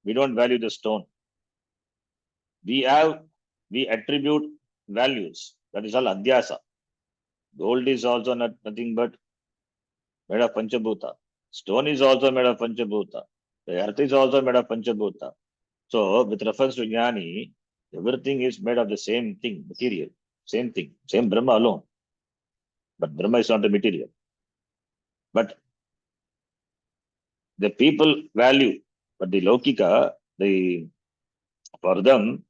we don't value the stone. We attribute values. That is all adhyasa. Gold is also nothing but made of Panchabhuta. Stone is also made of Panchabhuta. The earth is also made of Panchabhuta. So, with reference to Jnani, everything is made of the same thing, material. Same thing, same Brahma alone. But Brahma is not the material. But The people value, but the Lokika, for them,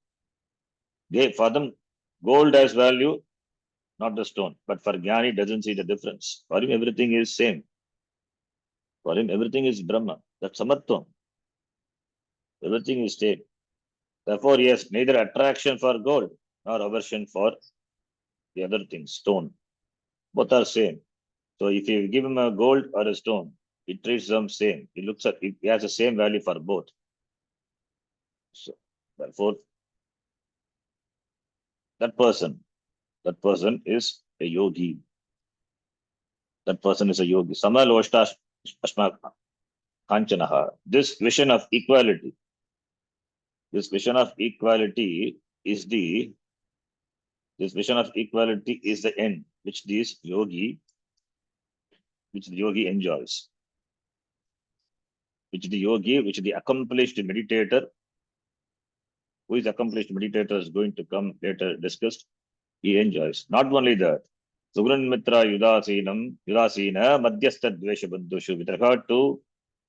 for them, gold has value, not the stone. But for Jnani, doesn't see the difference. For him, everything is same. For him, everything is Brahma. That's Samatvam. Everything is same. Therefore, he has neither attraction for gold nor aversion for the other things, stone. Both are same. So if you give him a gold or a stone, it treats them same. It looks at it has the same value for both. So therefore, that person is a yogi. That person is a yogi. Samaloshta Ashma Kanchanaha. This vision of equality, this vision of equality is the this vision of equality is the end which the yogi enjoys. Which the accomplished meditator, who is accomplished meditator is going to come later discussed, he enjoys. Not only that, Sugran Mitra Yudasina Madhyastha Dvesha Bandhushu, with regard to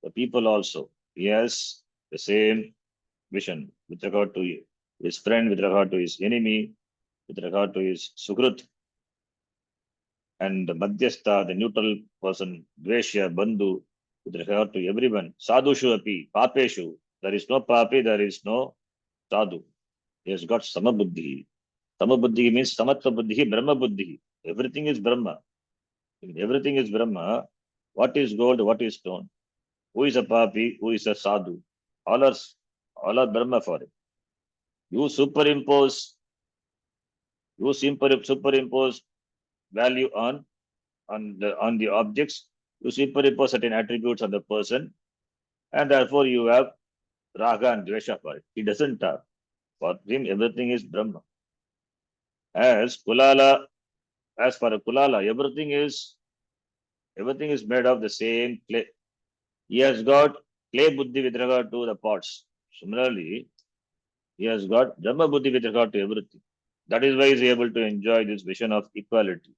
the people also, he has the same vision with regard to his friend, with regard to his enemy, with regard to his Sukrut, and the Madhyastha, the neutral person, Dvesha Bandhu, with regard to everyone. Sadhushu api, Papeshu, there is no Papi, there is no Sadhu. He has got Samabuddhi. Samabuddhi means Samatva Buddhi, Brahma Buddhi. Everything is Brahma. Everything is Brahma. What is gold? What is stone? Who is a Papi? Who is a Sadhu? All are Brahma for it. You superimpose value on the objects. You superimpose certain attributes on the person, and therefore you have Raga and Dvesha for it. He doesn't have. For him, everything is Brahma. As for a Kulala, everything is made of the same clay. He has got clay buddhi with regard to the pots. Similarly, he has got Brahma buddhi with regard to everything. That is why he is able to enjoy this vision of equality.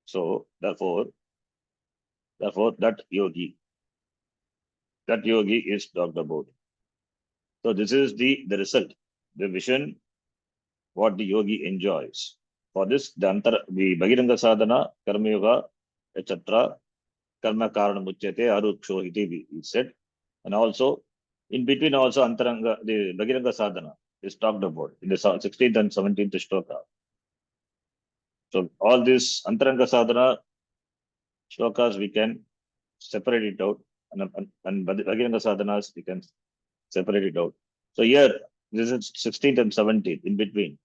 So, therefore, that yogi is talked about. So, this is the result, the vision, what the yogi enjoys. For this, the Bhagiranga Sadhana, Karma Yoga, etc., Karma Karana Muchyate, Aruksho iti is said. And also, in between also Antaranga, the Bhagiranga Sadhana is talked about in the 16th and 17th shloka. So all these Antaranga Sadhana shlokas, we can separate it out, and Bhagiranga Sadhanas, we can separate it out. So here, this is 16th and 17th, in between,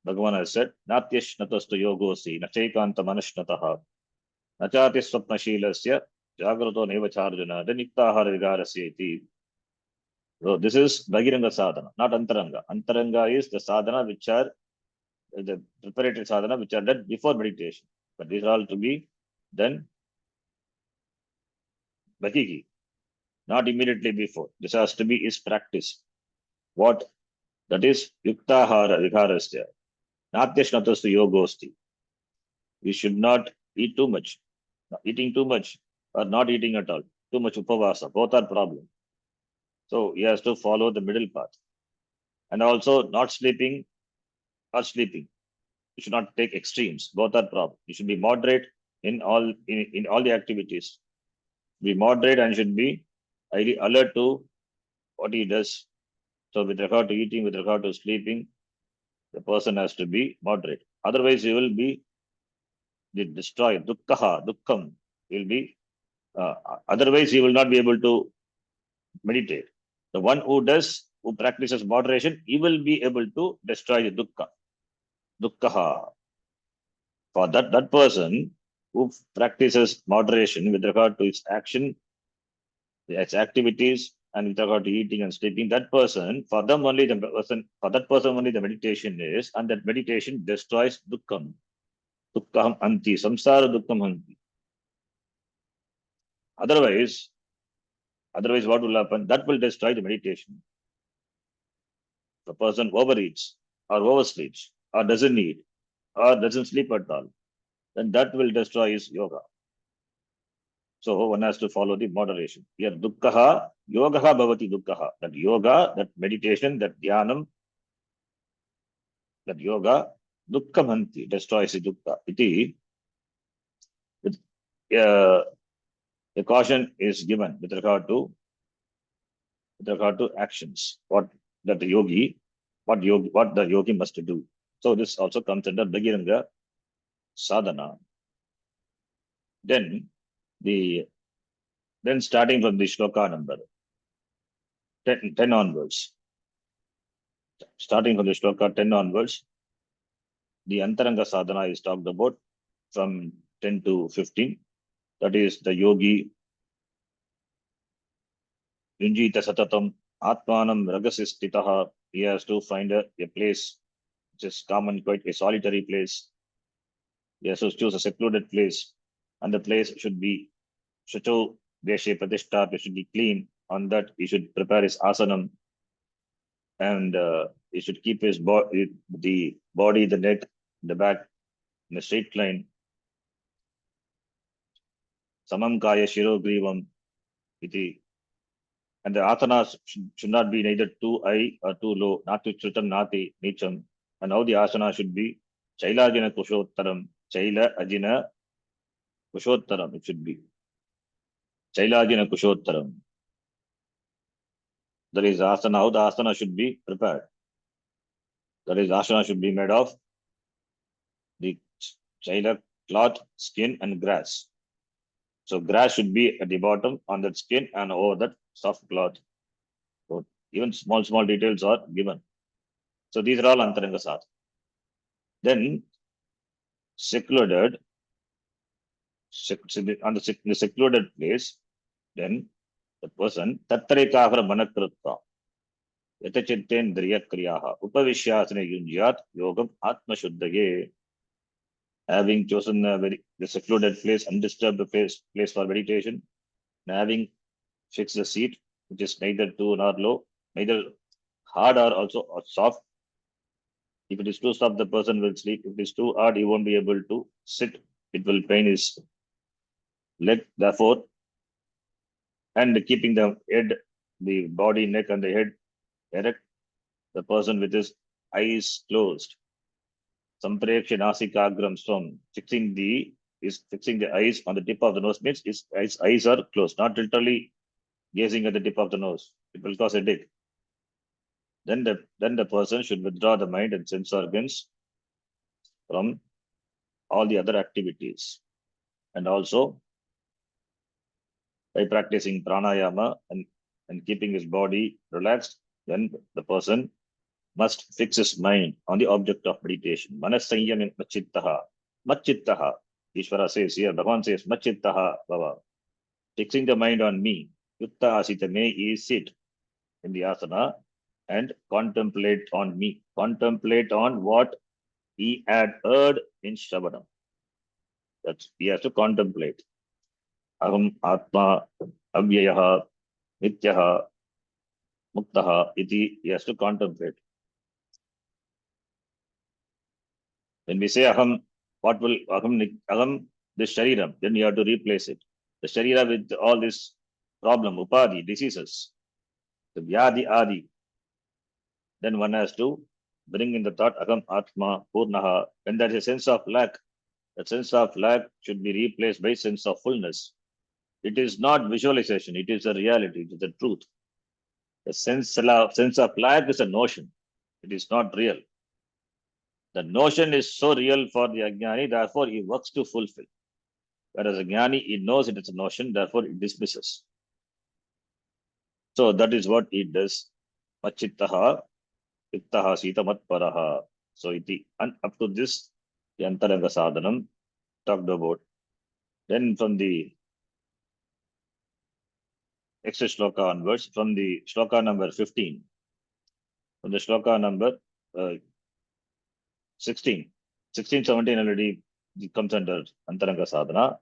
Bhagavan has said, Natyesh natastu yogosi, nachekanta manashnataha, nachati swapnashilasya, jagrato nevacharjuna, then iktahara vigarasya iti. So this is Bhagiranga Sadhana, not Antaranga. Antaranga is the sadhana which are the preparatory sadhana which are done before meditation. But these are all to be done Bhagigi, not immediately before. This has to be is practice. What? That is Yuktahara Viharasya. Natyashnatastu yogosti. We should not eat too much. Eating too much or not eating at all. Too much upavasa. Both are problem. So he has to follow the middle path. And also not sleeping or sleeping. You should not take extremes. Both are problem. You should be moderate in all the activities. Be moderate and should be highly alert to what he does. So with regard to eating, with regard to sleeping, the person has to be moderate. Otherwise, he will be destroyed. Dukkham will be. Otherwise, he will not be able to meditate. The one who practices moderation, he will be able to destroy the dukkha. For that person who practices moderation with regard to its action, its activities, and with regard to eating and sleeping, that person, for that person only the meditation is, and that meditation destroys dukkham. Dukkham anti, samsara dukkham anti. Otherwise, what will happen? That will destroy the meditation. The person overeats or oversleeps or doesn't eat or doesn't sleep at all, then that will destroy his yoga. So one has to follow the moderation. Here, dukkha, yogaha bhavati dukkha. That yoga, that meditation, that dhyanam, that yoga, dukkha bhanti, destroys the dukkha. Iti, uh, a caution is given with regard to actions. What that the yogi, what the yogi must do. So this also comes under Bhagiranga sadhana. Then the then starting from the shloka number 10 onwards, starting from the shloka 10 onwards, the antaranga sadhana is talked about from 10 to 15. That is the yogi yunjita satatam atmanam ragasistitaha. He has to find a place which is common, quite a solitary place. He has to choose a secluded place, and the place should be Shacho Deshe Pratishta, it should be clean. On that, he should prepare his asanam, and he should keep his the body, the neck, the back in a straight line. Samam Kaya Shiro Grivam iti. And the asanas should not be neither too high or too low, not too chutam, nati nicham. And now the asana should be Chaila Ajina Kushottaram, Chaila Ajina Kushottaram, it should be. Chaila Ajina Kushottaram. That is asana, how the asana should be prepared. That is asana should be made of the Chaila cloth, skin, and grass. So grass should be at the bottom on that skin and over that soft cloth. So even small details are given. So these are all antaranga sadhana. Then secluded, on the secluded place, then the person tattarikahara manakrutta yatachintendriya kriyaha upavishyasane yunjyat yogam atma shuddhaye. Having chosen the secluded place, undisturbed place for meditation, and having fixed the seat, which is neither too nor low, neither hard or also or soft. If it is too soft, the person will sleep. If it is too hard, he won't be able to sit. It will pain his leg. Therefore, and keeping the head, the body, neck, and the head erect, the person with his eyes closed. Sampreksha nasikagram swam, fixing the eyes on the tip of the nose means his eyes are closed, not literally gazing at the tip of the nose. It will cause a headache. Then the person should withdraw the mind and sense organs from all the other activities. And also by practicing pranayama and keeping his body relaxed, then the person must fix his mind on the object of meditation. Manasanyam machittaha. Machittaha. Ishvara says here, Bhagavan says, Machittaha Bhava. Fixing the mind on me. Yutta asita me is sit in the asana and contemplate on me. Contemplate on what he had heard in Shravanam. That's he has to contemplate. Aham Atma Avyayaha Nityaha Muktaha iti, he has to contemplate. When we say aham, what will aham this shariram, then you have to replace it. The sharira with all this problem, upadi, diseases, the vyadi adi. Then one has to bring in the thought aham atma purnaha. When there is a sense of lack, that sense of lack should be replaced by sense of fullness. It is not visualization, it is a reality, it is the truth. The sense of lack is a notion. It is not real. The notion is so real for the Ajnani, therefore he works to fulfill. Whereas a Jnani, he knows it is a notion, therefore he dismisses. So that is what he does. Machittaha, Ittaha, Sitamat Paraha. So and up to this, the Antaranga Sadhanam talked about. Then from the next shloka onwards, from the shloka number 15, from the shloka number 16, 16, 17 already comes under Antaranga Sadhana.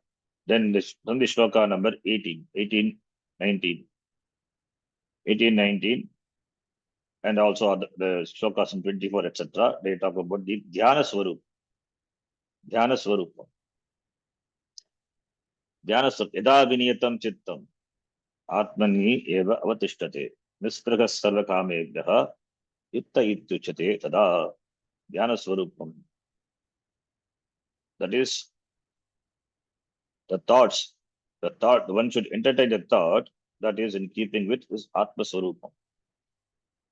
Then from the shloka number 18, 18, 19, 18, 19, and also the shlokas in 24, etc. They talk about the Dhyana Swarup. Dhyana Swarup. Dhyana Yada Viniyatam Chittam Atmani Eva Avatishtate Nispraha Sarvakamebhyaha Itta Ityuchate Tada Dhyana Swarupam. That is the thoughts. One should entertain the thought that is in keeping with his Atma Swarupam.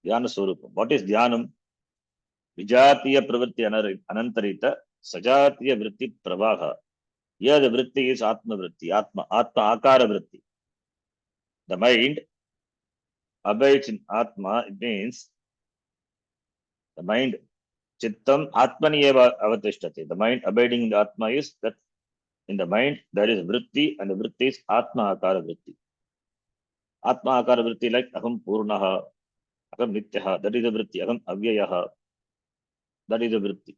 Dhyana Swarupam. What is Dhyanam? Vijatiya Pravritti Anantarita Sajatiya Vritti Pravaha. Here the Vritti is Atma Vritti, Atma Akara Vritti. The mind abides in Atma, it means the mind Chittam Atmani eva avatishtate. The mind abiding in the Atma is that in the mind there is Vritti and the Vritti is Atma Akara Vritti. Atma Akara Vritti like Aham Purnaha, Aham Nityaha, that is a Vritti, Aham Avyayaha, that is a Vritti.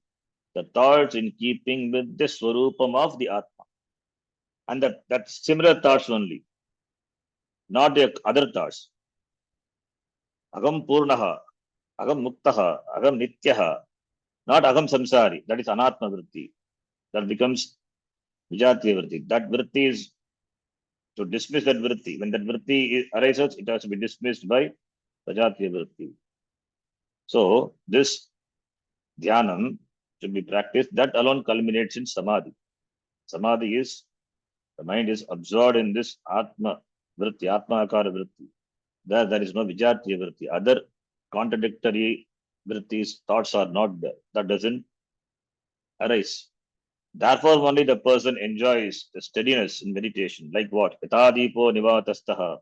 The thoughts in keeping with the Swarupam of the Atma. And that similar thoughts only, not the other thoughts. Aham Purnaha, Aham Muktaha, Aham Nityaha, not Aham Samsari, that is Anatma Vritti. That becomes Vijatiya Vritti. That Vritti is to dismiss that Vritti. When that Vritti arises, it has to be dismissed by Vijatiya Vritti. So, this Dhyanam should be practiced. That alone culminates in Samadhi. Samadhi is, the mind is absorbed in this Atma Vritti, Atma Akara Vritti. There is no Vijatiya Vritti. Other contradictory Vrittis, thoughts are not there. That doesn't arise. Therefore, only the person enjoys the steadiness in meditation. Like what? Yatadipo nivatastaha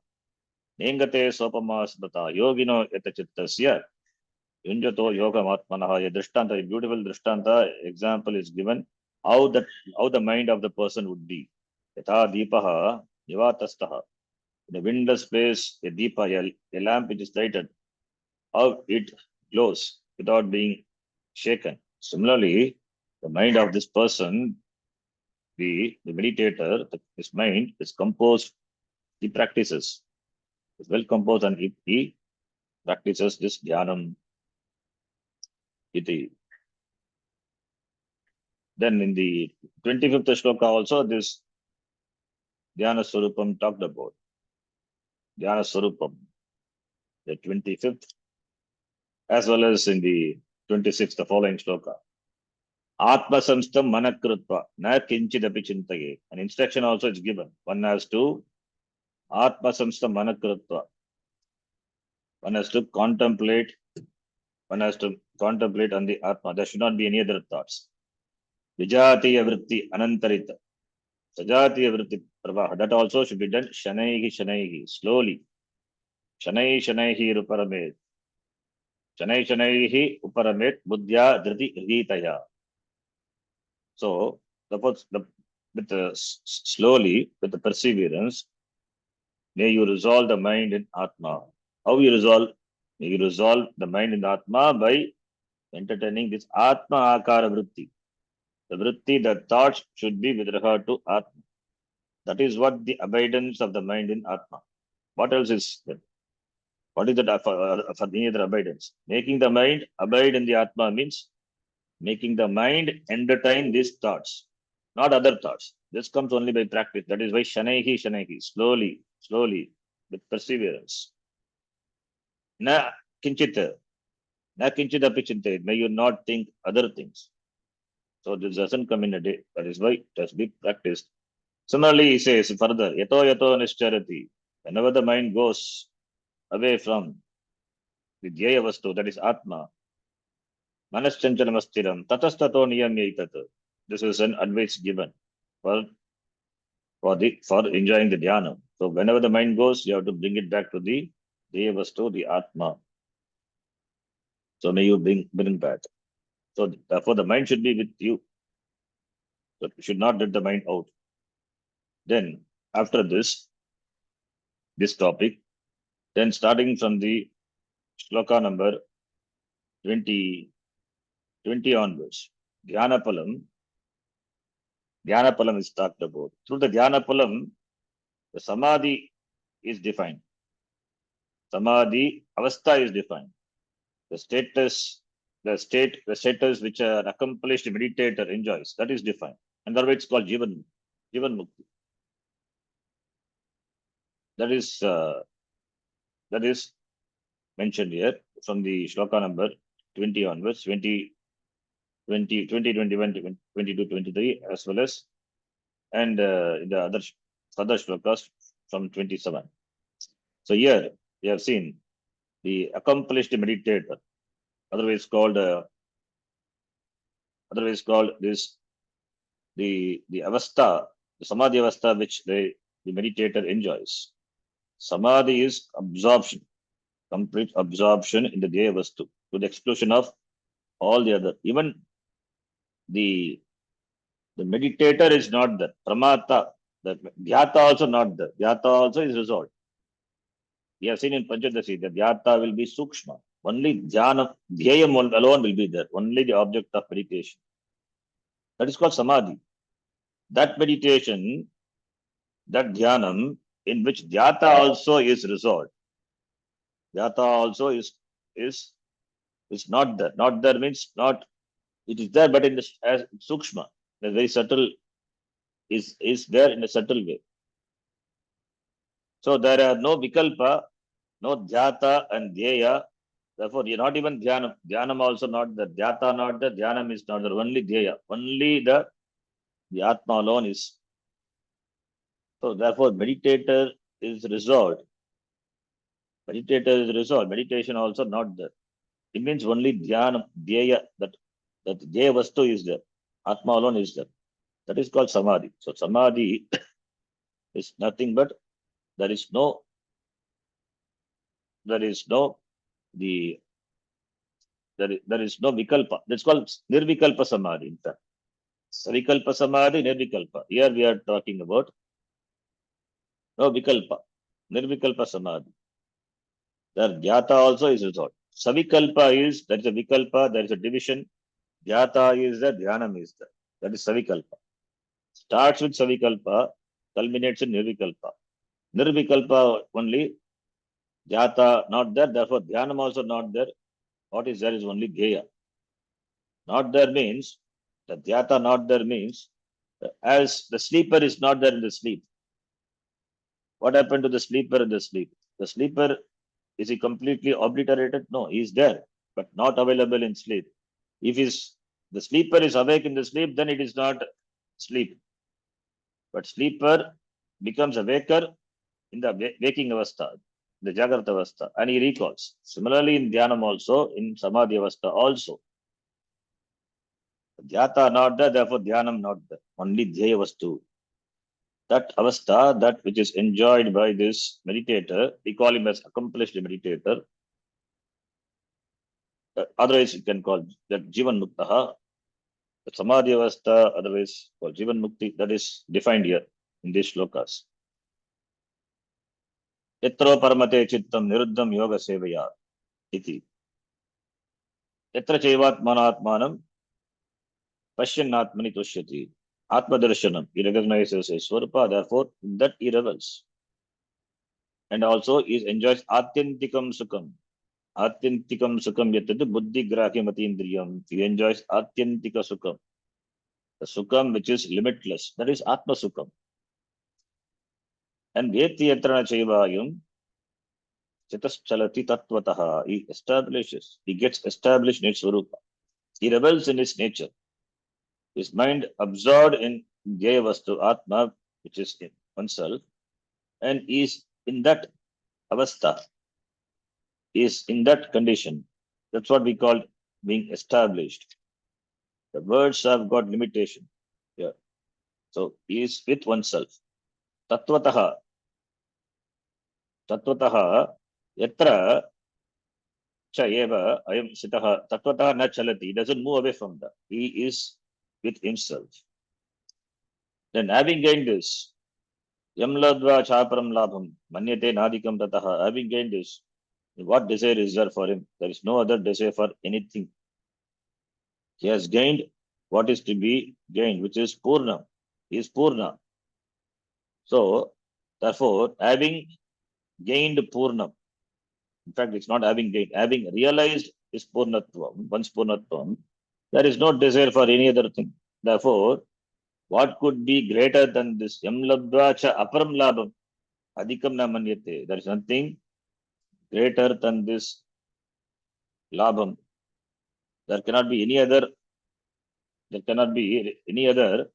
nengate sopamasmata yogino yatachittasya yunjato yogamatmanaha. A drishtanta, a beautiful drishtanta example is given how the mind of the person would be. Yatadipaha nivatastaha. In a windless place, a deepa, a lamp which is lighted, how it glows without being shaken. Similarly, the mind of this person, the meditator, his mind is composed, he practices, is well composed, and he practices this dhyanam iti. Then in the 25th shloka also, this dhyana swarupam talked about. Dhyana swarupam, the 25th, as well as in the 26th, the following shloka. Atma samstam manakrutva na kinchidapi chintaye. An instruction also is given. One has to Atma samstam manakrutva. One has to contemplate on the Atma. There should not be any other thoughts. Vijatiya vritti anantarita. Sajatiya vritti pravaha. That also should be done shanaihi, slowly. Shanaihi uparamet. Shanaihi uparamet buddhya dhriti hritaya. So, slowly, with the perseverance, may you resolve the mind in Atma. How you resolve? May you resolve the mind in Atma by entertaining this Atma Akara Vritti. The Vritti, the thoughts should be with regard to Atma. That is what the abidance of the mind in Atma. What else is there? What is that for any other abidance? Making the mind abide in the Atma means making the mind entertain these thoughts, not other thoughts. This comes only by practice. That is why Shanaihi, slowly, with perseverance. Na kinchita, na kinchitapi chinte. May you not think other things. So this doesn't come in a day. That is why it has to be practiced. Similarly, he says further, yato nischarati. Whenever the mind goes away from the dhyaya vastu, that is Atma, manaschanchalamasstiram, tatastato niyamyaitat. This is an advice given for enjoying the dhyana. So whenever the mind goes, you have to bring it back to the dhyaya vastu, the Atma. So may you bring back. So therefore the mind should be with you. So you should not let the mind out. Then after this topic, then starting from the shloka number 20 onwards, Dhyanapalam is talked about. Through the Dhyanapalam, the Samadhi is defined. Samadhi Avastha is defined. The status which an accomplished meditator enjoys, that is defined. And that's why it's called Jivan Mukti. That is mentioned here from the shloka number 20 onwards, 20, 20, 20, 21, 22, 23, as well as, and in the other shlokas from 27. So here we have seen the accomplished meditator, otherwise called this the avastha, the samadhi avastha which the meditator enjoys. Samadhi is absorption, complete absorption in the Dhyaya Vastu, to the exclusion of all the other. Even the meditator is not there. Pramata, the dhyata also not there. Dhyata also is resolved. We have seen in Panchadasi that dhyata will be sukshma. Only dhyana, dhyayam alone will be there. Only the object of meditation. That is called samadhi. That meditation, that dhyanam, in which dhyata also is resolved. Dhyata also is not there. Not there means not, it is there, but in the, as sukshma, a very subtle, is there in a subtle way. So there are no vikalpa, no dhyata and dhyaya. Therefore, you're not even dhyanam. Dhyanam also not there. Dhyata not there. Dhyanam is not there. Only dhyaya. Only the atma alone is. So therefore, meditator is resolved. Meditator is resolved. Meditation also not there. It means only dhyanam, dhyaya, that dhyaya vastu is there. Atma alone is there. That is called samadhi. So samadhi is nothing but there is no the there is no vikalpa. That's called nirvikalpa samadhi. In fact, vikalpa samadhi, nirvikalpa. Here we are talking about no vikalpa, nirvikalpa samadhi. There jnata also is resolved. Savikalpa is, there is a vikalpa, there is a division. Jnata is there, dhyanam is there. That is savikalpa. Starts with savikalpa, culminates in nirvikalpa. Nirvikalpa only, jnata not there, therefore dhyanam also not there. What is there is only dhyaya. Not there means, the dhyata not there means, as the sleeper is not there in the sleep. What happened to the sleeper in the sleep? The sleeper, is he completely obliterated? No, he is there, but not available in sleep. If the sleeper is awake in the sleep, then it is not sleep. But sleeper becomes awaker in the waking avastha, the jagrata avastha, and he recalls. Similarly, in dhyanam also, in samadhi avastha also. Dhyata not there, therefore dhyanam not there. Only dhyaya vastu. That avastha, that which is enjoyed by this meditator, we call him as accomplished meditator. Otherwise, you can call that jivan muktaha. The samadhi avastha, otherwise called jivan mukti, that is defined here in these shlokas. Yatro paramate chittam niruddham yoga sevaya iti. Yatra chaivatmanatmanam pasyanatmani tushyati. Atma darshanam. He recognizes his swarupa, therefore that he revels. And also he enjoys atyantikam sukham. Atyantikam sukham yatadu buddhi grahyamati indriyam. He enjoys atyantika sukham. The sukham which is limitless. That is atma sukham. And veti yatrana chaivayam chataschalati tattvataha. He establishes, he gets established in its swarupa. He revels in his nature. His mind absorbed in Jaya Vastu Atma, which is in oneself, and is in that avastha, is in that condition. That's what we call being established. The words have got limitation. Yeah. So he is with oneself. Tattvataha. Tattvataha yatra cha eva ayam sitaha. Tattvataha na chalati. He doesn't move away from that. He is with himself. Then having gained this, Yamladva Chaparam Labham, Manyate Nadikam Tataha, having gained this, what desire is there for him? There is no other desire for anything. He has gained what is to be gained, which is Purna. He is Purna. So, therefore, having gained Purna, in fact, it's not having gained, having realized his Purnatvam, one's Purnatvam, there is no desire for any other thing. Therefore, what could be greater than this? Yamlabdva cha aparam labham. Adhikam na manyate. There is nothing greater than this labham. There cannot be any other. There cannot be any other.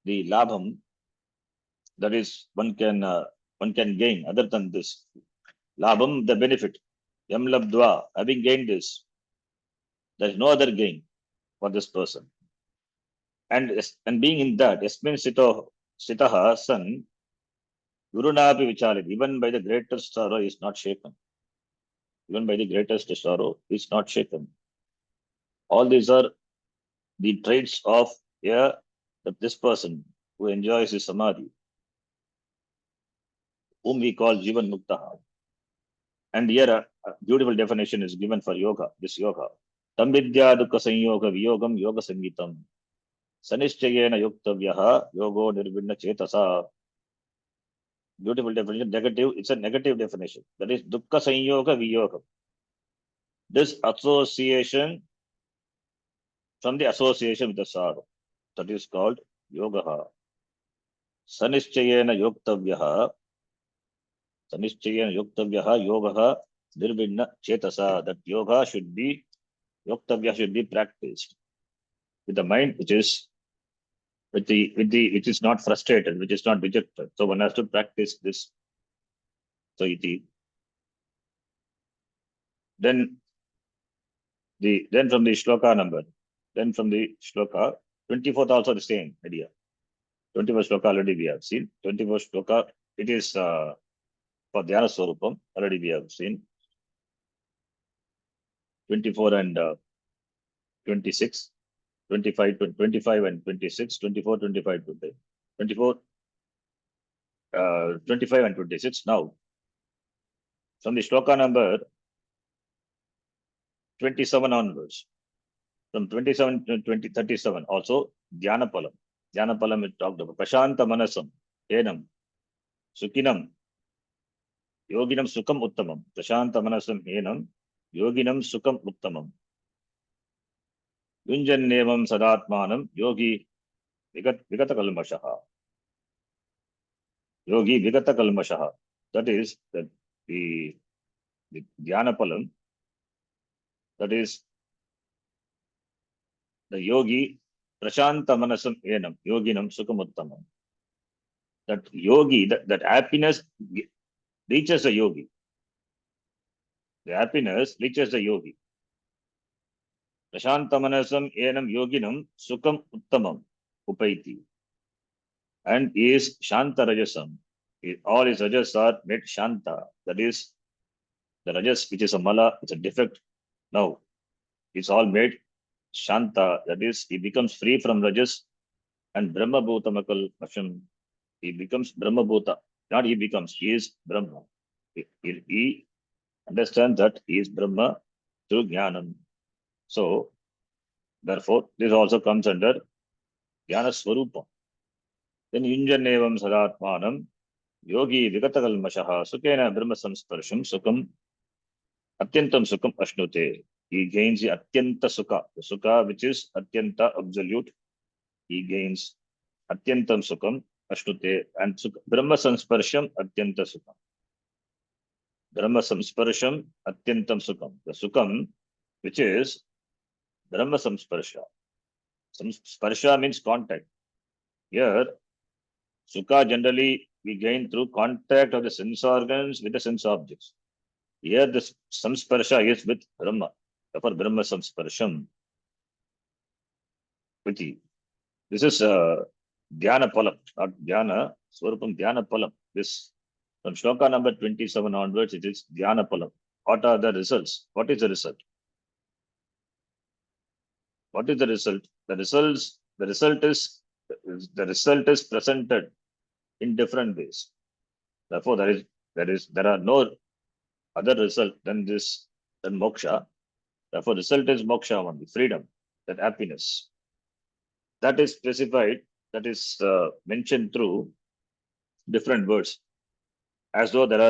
The labham that is one can gain other than this. Labham, the benefit. Yam labdva, having gained this, there is no other gain for this person. And being in that, Yasmin Sitaha, son, Gurunapi Vicharit, even by the greatest sorrow is not shaken. Even by the greatest sorrow is not shaken. All these are the traits of this person who enjoys his samadhi, whom we call Jivan Muktaha. And here a beautiful definition is given for yoga, this yoga. Tam vidya dukkha sanyoga viyogam yoga sangitam. Sanischayena yuktavyaha yogo nirvinna chetasa. Beautiful definition. Negative, it's a negative definition. That is dukkha sanyoga viyogam. This association from the association with the sorrow. That is called yoga. Sanischayena yuktavyaha. Sanischayena yuktavyaha yoga nirvinna chetasa. That yoga should be, yoktavya should be practiced with the mind which is which is not frustrated, which is not dejected. So one has to practice this. So then from the shloka number, then from the shloka 24th also the same idea. 24th shloka already we have seen. 24th shloka, it is for Dhyana Swarupam, already we have seen. 24 and 26, 25 and 26, 24, 25, 20, 24, 25 and 26. Now, from the shloka number 27 onwards, from 27 to 37, also Dhyana Palam. Dhyana Palam is talked about. Prashanta Manasam, Enam, Sukinam, Yoginam Sukam Uttamam. Prashanta Manasam, Enam, Yoginam Sukam Uttamam. Yunjannevam Sadatmanam, Yogi Vigata Kalmashaha. Yogi Vigata Kalmashaha. That is the Dhyana Palam. That is the yogi Prashanta Manasam Enam, Yoginam Sukamuttamam. That yogi, that happiness reaches the yogi. The happiness reaches the yogi. Prashanta Manasam Enam Yoginam Sukam Uttamam Upaiti. And is Shanta Rajasam. All his rajas are made Shanta. That is the rajas, which is a mala, it's a defect. Now, it's all made Shanta. That is, he becomes free from rajas and Brahma Bhutamakal Asham. He becomes Brahma Bhuta. Not he becomes, he is Brahma. He understands that he is Brahma through Jnanam. So, therefore, this also comes under Jnana Swarupa. Then Yunjanevam Sadatmanam Yogi Vigatakalmashaha Sukena Brahma Samsparsham Sukam Atyantam Sukam Ashnute. He gains the Atyanta Sukha, the Sukha which is Atyanta absolute. He gains Atyantam Sukam Ashnute and Brahma Samsparsham Atyanta Sukam. Brahma Samsparsham Atyantam Sukam. The Sukam which is Brahma Samsparsha. Sparsha means contact. Here, Sukha generally we gain through contact of the sense organs with the sense objects. Here, the samsparsha is with Brahma. Therefore, Brahma samsparsham. This is Dhyana Palam, not Dhyana, Swarupam Dhyana Palam. This, from shloka number 27 onwards, it is Dhyana Palam. What are the results? What is the result? What is the result? The result is presented in different ways. Therefore, there are no other result than moksha. Therefore, result is moksha only, freedom, that happiness. That is specified, that is mentioned through different words, as though there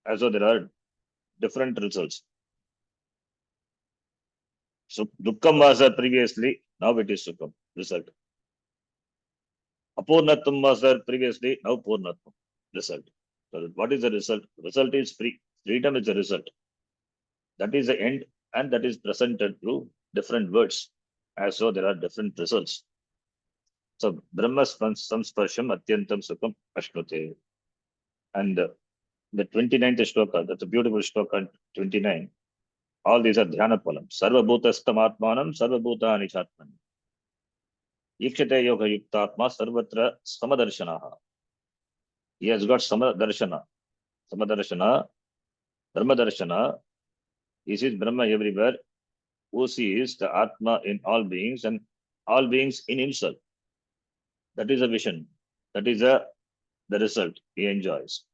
are different results. So dukkam was previously, now it is sukham, result. Apurnatvam was there previously, now Purnatvam. Result. So what is the result? Result is free. Freedom is the result. That is the end, and that is presented through different words. As so, there are different results. So Brahma samsparsham atyantam sukham ashnute. And the 29th shloka, that's a beautiful shloka, 29. All these are dhyana palam. Sarva bhutastam atmanam, sarva bhutani chatman. Ikshate yoga yuktatma, sarvatra samadarshanaha. He has got samadarshana. Samadarshana, Brahma darshana. He sees Brahma everywhere, who sees the Atma in all beings and all beings in himself. That is a vision. That is the result he enjoys.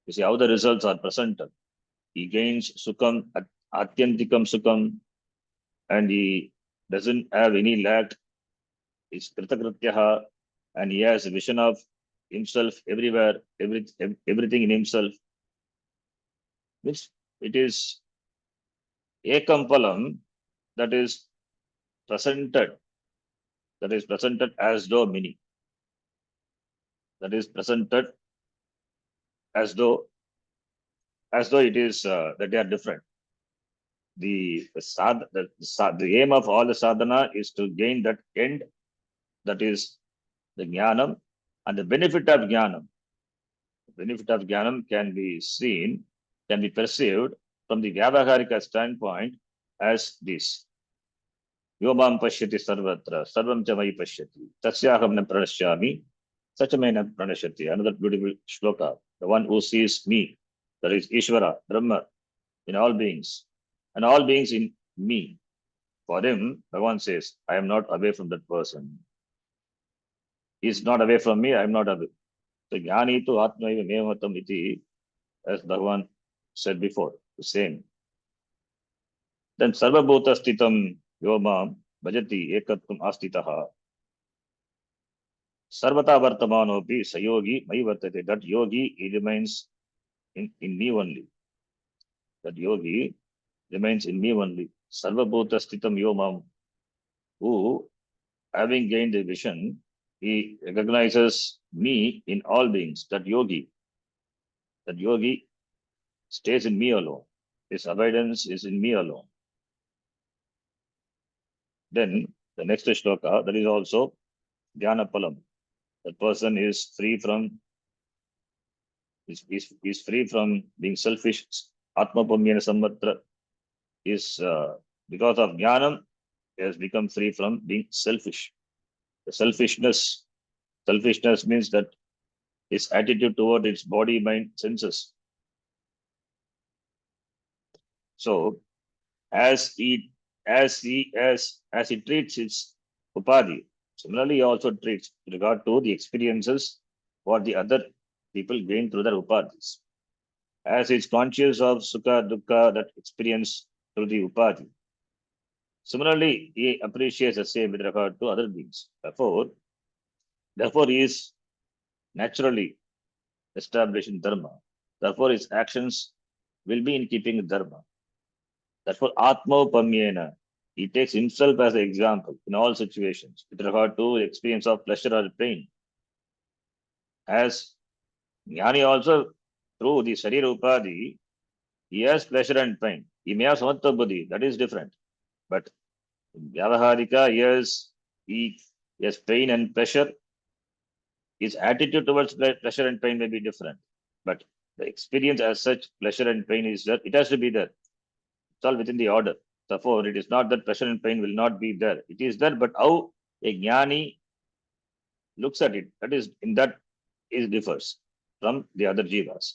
You see how the results are presented. He gains sukham, atyantikam sukham, and he doesn't have any lack. He's kritakrityaha, and he has a vision of himself everywhere, everything in himself. Which it is ekam phalam, that is presented. That is presented as though many. That is presented as though it is that they are different. The aim of all the sadhana is to gain that end, that is the jnanam, and the benefit of jnanam. The benefit of jnanam can be seen, can be perceived from the Vyavaharika standpoint as this. Yomam pashyati sarvatra, sarvam cha mai pashyati, tasyaham na pranashyami, sachamai na pranashyati. Another beautiful shloka. The one who sees me, that is Ishvara, Brahma, in all beings, and all beings in me. For him, Bhagavan says, I am not away from that person. He is not away from me, I am not away. So, Jnani tu Atmaiva Mevamatam iti, as Bhagavan said before, the same. Then Sarva Bhuta Stitam Yomam Bhajati Ekatvam Astitaha. Sarvata Vartamanopi Sayogi Mai Vartate. That yogi, he remains in me only. That yogi remains in me only. Sarva Bhuta Stitam Yomam, who, having gained the vision, he recognizes me in all beings. That yogi stays in me alone. His abidance is in me alone. Then the next shloka, that is also Dhyana Palam. That person is free from free from being selfish. Atma Pamyana Sammatra is because of Jnanam, he has become free from being selfish. The selfishness means that his attitude toward its body, mind, senses. So as he treats his upadhi, similarly he also treats with regard to the experiences what the other people gain through their upadhis. As he is conscious of sukha, dukkha, that experience through the upadhi. Similarly, he appreciates the same with regard to other beings. Therefore, he is naturally established in dharma. Therefore, his actions will be in keeping with dharma. Therefore, Atma Pamyena, he takes himself as an example in all situations with regard to experience of pleasure or pain. As Jnani also, through the Sarira Upadhi, he has pleasure and pain. He may have Samatva Buddhi, that is different. But in Vyavaharika, he has pain and pleasure. His attitude towards pleasure and pain may be different. But the experience as such, pleasure and pain is there. It has to be there. It's all within the order. Therefore, it is not that pleasure and pain will not be there. It is there, but how a jnani looks at it, that is, in that it differs from the other jivas.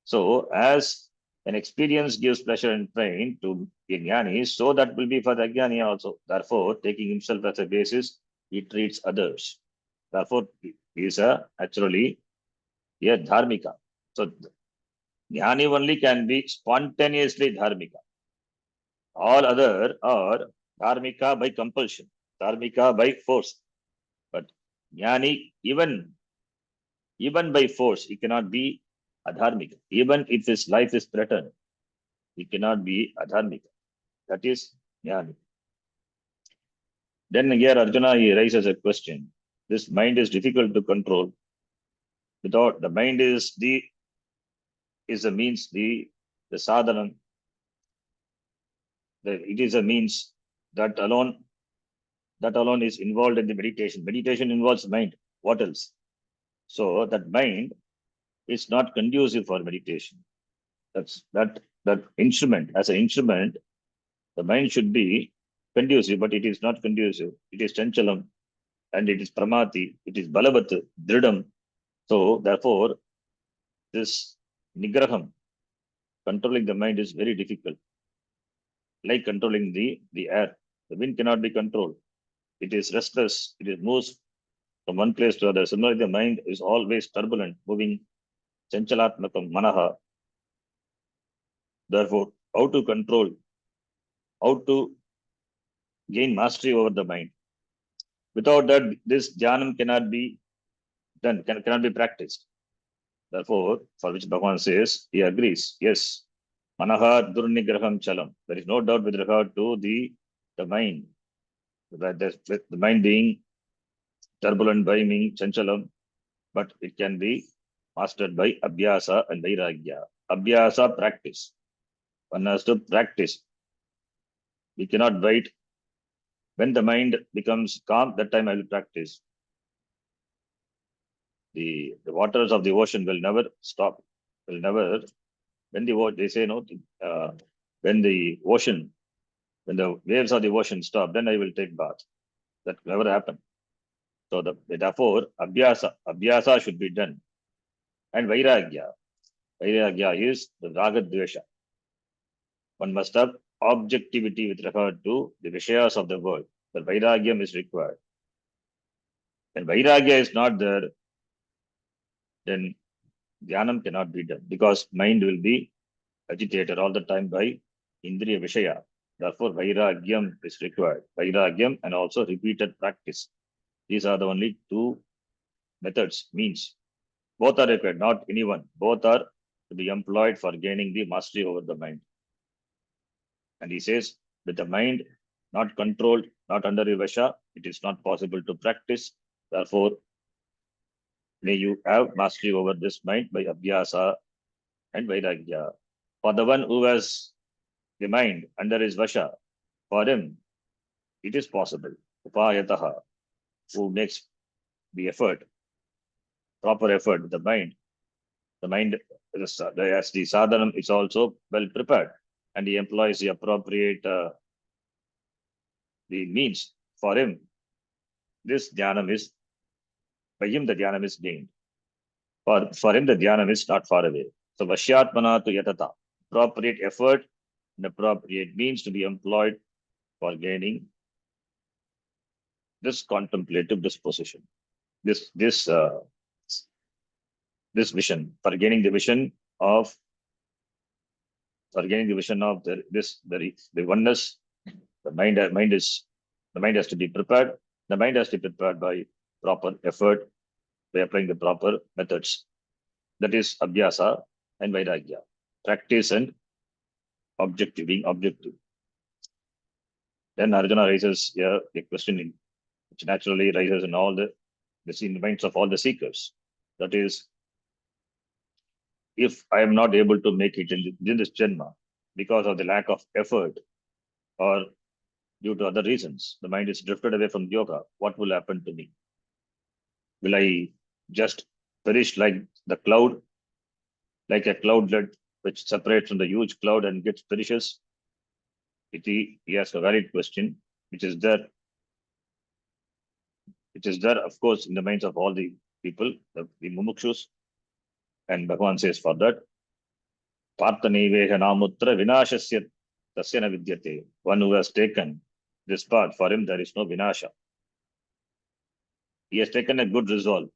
So, as an experience gives pleasure and pain to a jnani, so that will be for the jnani also. Therefore, taking himself as a basis, he treats others. Therefore, he is naturally a dharmika. So, jnani only can be spontaneously dharmika. All other are dharmika by compulsion, dharmika by force. But jnani, even by force, he cannot be adharmika. Even if his life is threatened, he cannot be adharmika. That is jnani. Then here Arjuna, he raises a question. this mind is difficult to control. Without the mind is the means, the sadhana, it is a means that alone is involved in the meditation. Meditation involves mind. What else? So that mind is not conducive for meditation. That instrument, as an instrument, the mind should be conducive, but it is not conducive. It is chanchalam and it is pramati, it is balavat, dridam. So therefore, this nigraham, controlling the mind, is very difficult. Like controlling the air. The wind cannot be controlled. It is restless. It moves from one place to other. Similarly, the mind is always turbulent, moving chanchalatmakam manaha. Therefore, how to control, how to gain mastery over the mind. Without that, this jnanam cannot be done, cannot be practiced. Therefore, for which Bhagavan says, he agrees, yes, manaha durnigraham chalam. There is no doubt with regard to the mind, the mind being turbulent, being chanchalam, but it can be mastered by abhyasa and vairagya. Abhyasa, practice. One has to practice. We cannot wait. When the mind becomes calm, that time I will practice. The waters of the ocean will never stop. Will never. When they say no, when the waves of the ocean stop, then I will take bath. That never happen. So therefore, abhyasa should be done. And vairagya is the raga dvesha. One must have objectivity with regard to the vishayas of the world. The vairagyam is required. When vairagya is not there, then dhyanam cannot be done, because mind will be agitated all the time by indriya vishaya. Therefore, vairagyam is required. Vairagyam and also repeated practice. These are the only two methods, means. Both are required, not any one. Both are to be employed for gaining the mastery over the mind. And he says, with the mind not controlled, not under vivasha, it is not possible to practice. Therefore, may you have mastery over this mind by abhyasa and vairagya. For the one who has the mind under his vasha, for him, it is possible. Upayataha, who makes the effort, proper effort, the mind, as the sadhanam is also well prepared, and he employs the appropriate the means for him. This dhyanam is, by him the dhyanam is gained. For him the dhyanam is not far away. So vashyatmana tu yatata, appropriate effort and appropriate means to be employed for gaining this contemplative disposition, this vision, for gaining the vision of the oneness. The mind has to be prepared. The mind has to be prepared by proper effort, by applying the proper methods. That is abhyasa and vairagya, practice and being objective. Then Arjuna raises here a question which naturally rises in all the minds of all the seekers. That is, if I am not able to make it in this janma because of the lack of effort or due to other reasons, the mind is drifted away from yoga, what will happen to me? Will I just perish like the cloud, like a cloudlet which separates from the huge cloud and gets perishes? He asks a valid question, which is there, of course, in the minds of all the people, the mumukshus. And Bhagavan says for that, Parthaneveha namutra vinashasya tasya na vidyate. One who has taken this path, for him there is no vinasha. He has taken a good resolve.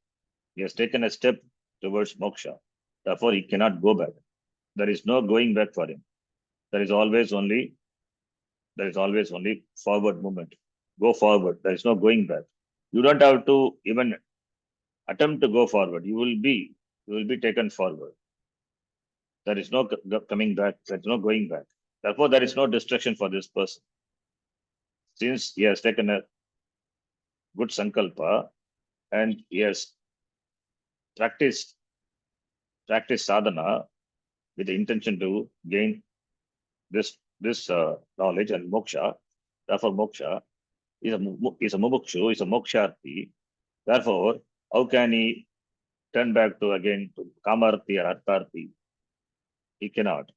He has taken a step towards moksha. Therefore, he cannot go back. There is no going back for him. There is always only forward movement. Go forward. There is no going back. You don't have to even attempt to go forward. You will be taken forward. There is no coming back. There is no going back. Therefore, there is no distraction for this person. Since he has taken a good sankalpa and he has practiced sadhana with the intention to gain this knowledge and moksha. Therefore, moksha is a mumukshu, is a moksharthi. Therefore, how can he turn back to again to kamarthi or artharthi? He cannot.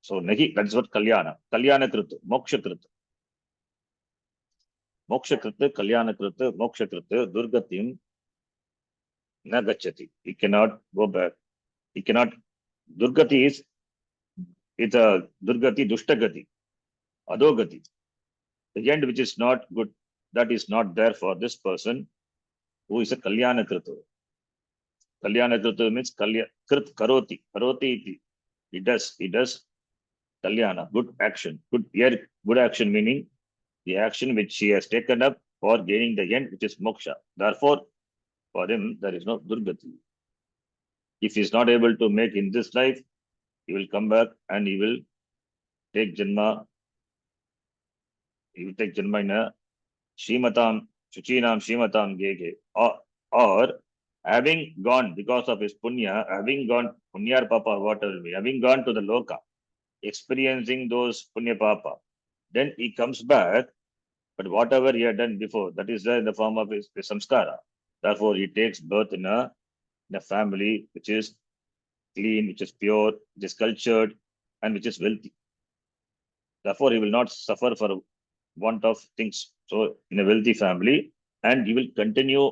So, nahi, that's what kalyana. Kalyana krut, moksha krut. Moksha krut, kalyana krut, moksha krut, durgatim na gachati. He cannot go back. He cannot. Durgati is it's a durgati, dushtagati, adogati. The end which is not good, that is not there for this person who is a kalyana krut. Kalyana krut means krit karoti. Karoti iti. He does kalyana, good action. Good action meaning the action which he has taken up for gaining the end, which is moksha. Therefore, for him, there is no durgati. If he is not able to make in this life, he will come back and he will take janma. He will take janma in a Shrimatam, Chuchinam Shrimatam Gege. Or having gone because of his punya, having gone punya or papa, whatever, having gone to the loka, experiencing those punya papa, then he comes back, but whatever he had done before, that is there in the form of his samskara. Therefore, he takes birth in a family which is clean, which is pure, which is cultured, and which is wealthy. Therefore, he will not suffer for want of things. So, in a wealthy family, and he will continue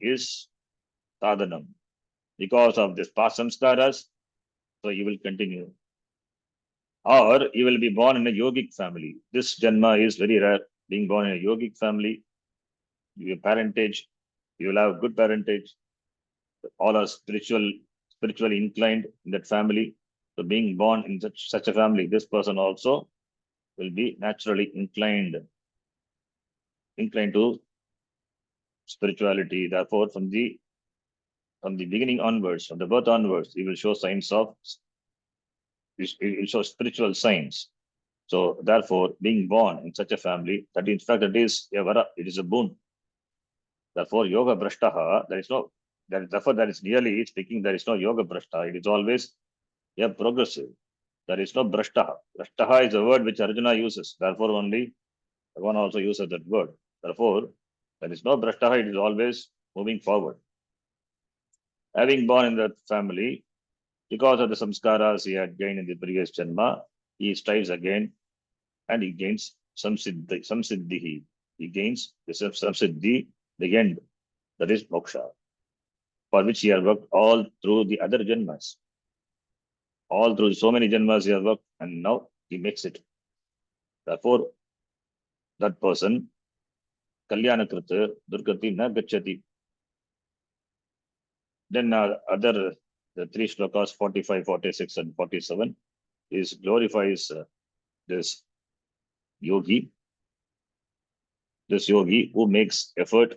his sadhanam because of this past samskaras. So, he will continue. Or he will be born in a yogic family. This janma is very rare. Being born in a yogic family, your parentage, you will have good parentage. All are spiritually inclined in that family. So being born in such a family, this person also will be naturally inclined to spirituality. Therefore, from the beginning onwards, from the birth onwards, he will show signs of he will show spiritual signs. So therefore, being born in such a family, that in fact it is a vara, it is a boon. Therefore, yoga brashtaha, therefore there is really speaking, there is no yoga brashta. It is always progressive. There is no brashtaha. Brashtaha is a word which Arjuna uses. Therefore, only one also uses that word. Therefore, there is no brashtaha. It is always moving forward. Having born in that family, because of the samskaras he had gained in the previous janma, he strives again and he gains samsiddhi. He gains the samsiddhi, the end, that is moksha, for which he has worked all through the other janmas. All through so many janmas he has worked, and now he makes it. Therefore, that person, kalyana krita, durgati na gachati. Then the three shlokas, 45, 46, and 47, glorifies this yogi who makes effort,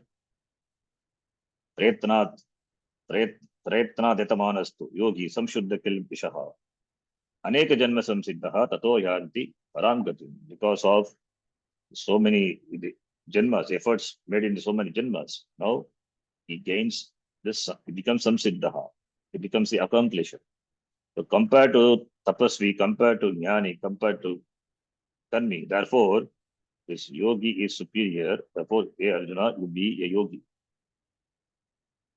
prayatna detamanastu, yogi, samshuddha kilpishaha, aneka janma samsiddhaha, tato yanti param gatim. Because of so many janmas, efforts made in so many janmas, now he gains this, he becomes samsiddhaha, he becomes the accomplisher. So compared to tapasvi, compared to jnani, compared to karmi, therefore, this yogi is superior. Therefore, hey Arjuna, you be a yogi.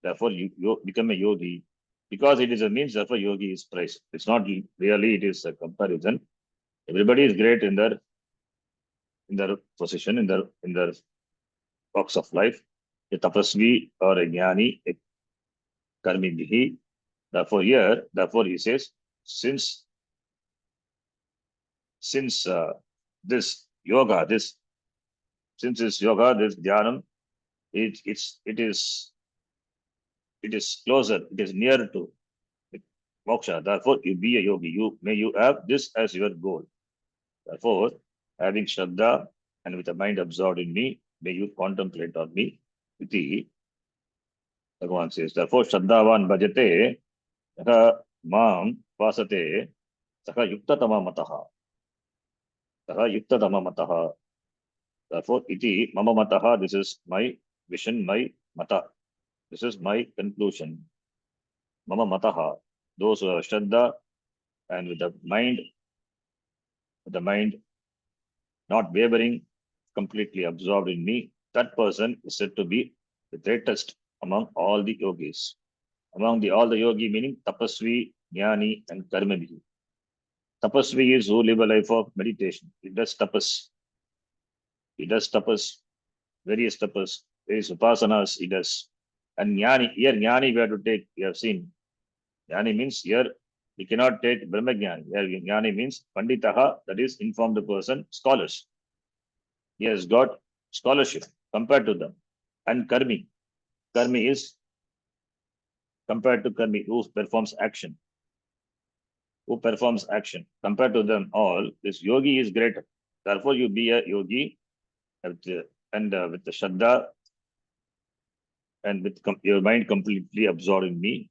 Therefore, you become a yogi. Because it is a means, therefore, yogi is praised. It's not really, it is a comparison. Everybody is great in their position, in their box of life. A tapasvi or a jnani, a karmi bihi. Therefore, he says, since this yoga, this dhyanam, it is closer, it is near to moksha. Therefore, you be a yogi. May you have this as your goal. Therefore, having shraddha and with the mind absorbed in me, may you contemplate on me. Iti, Bhagavan says, therefore, shraddhavan bhajate, saha mam vasate, saha yuktatama mataha. Therefore, iti mama mataha, this is my vision, my mata. This is my conclusion. Mama mataha, those who have Shraddha and with the mind not wavering, completely absorbed in me, that person is said to be the greatest among all the yogis. Among all the yogi meaning tapasvi, jnani and karmavi. Tapasvi is who live a life of meditation. He does tapas. He does tapas, various tapas, various upasanas he does. And jnani, here jnani we have to take, we have seen. Jnani means here we cannot take Brahmajnani. Here jnani means Panditaha, that is informed person, scholars. He has got scholarship compared to them. And Karmi. Karmi is compared to Karmi, who performs action. Who performs action. Compared to them all, this yogi is greater. Therefore, you be a yogi with the Shraddha and with your mind completely absorbed in me.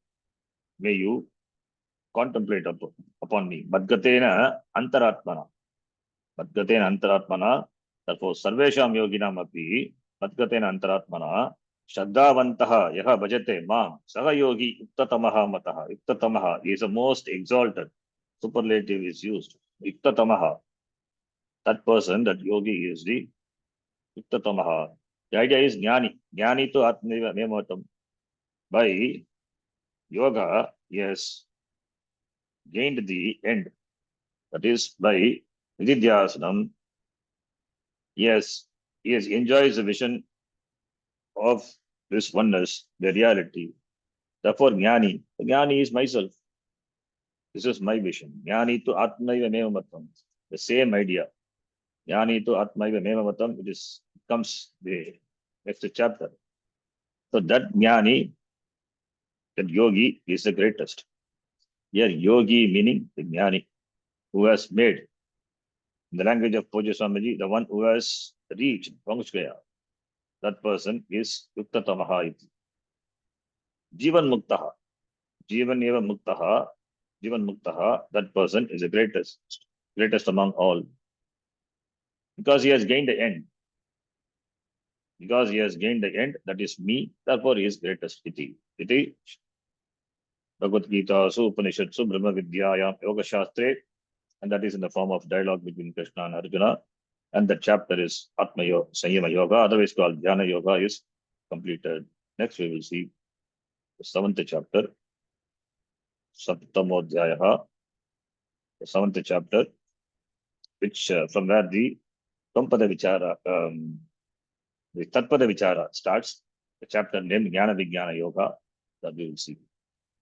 May you contemplate upon me. Bhadgatena antaratmana. Bhadgatena antaratmana. Therefore, sarvesham yoginam api Bhadgatena antaratmana. Shraddhavantaha yaha bhajate mam saha yogi yuktatamaha mataha. Yuktatamaha is the most exalted. Superlative is used. Yuktatamaha. That person, that yogi is the Yuktatamaha. The idea is jnani. Jnani to atmaiva mematam. By yoga, yes, gained the end. That is by Nididhyasanam. Yes, he enjoys the vision of this oneness, the reality. Therefore, Jnani. Jnani is myself. This is my vision. Jnani to Atmaiva Mevamatam. The same idea. Jnani to Atmaiva Mevamatam. It comes the next chapter. So that Jnani, that yogi is the greatest. Here, yogi meaning the Jnani, who has made, in the language of Pujya Swamiji, the one who has reached Vangshkaya. That person is Yuktatamaha iti. Jivan Muktaha. Jivan eva Muktaha. Jivan Muktaha. That person is the greatest among all. Because he has gained the end. Because he has gained the end, that is me, therefore he is greatest iti. Iti Bhagavad Gita, Su Upanishadsu, Brahma Vidyayam, Yoga Shastre, and that is in the form of dialogue between Krishna and Arjuna. And the chapter is Atma Yoga, Sanyama Yoga, otherwise called Dhyana Yoga, is completed. Next we will see the 7th chapter, Saptamodhyayaha, the 7th chapter, which from where the Tampada Vichara, the Tatpada Vichara starts, the chapter named Jnana Vijnana Yoga, that we will see in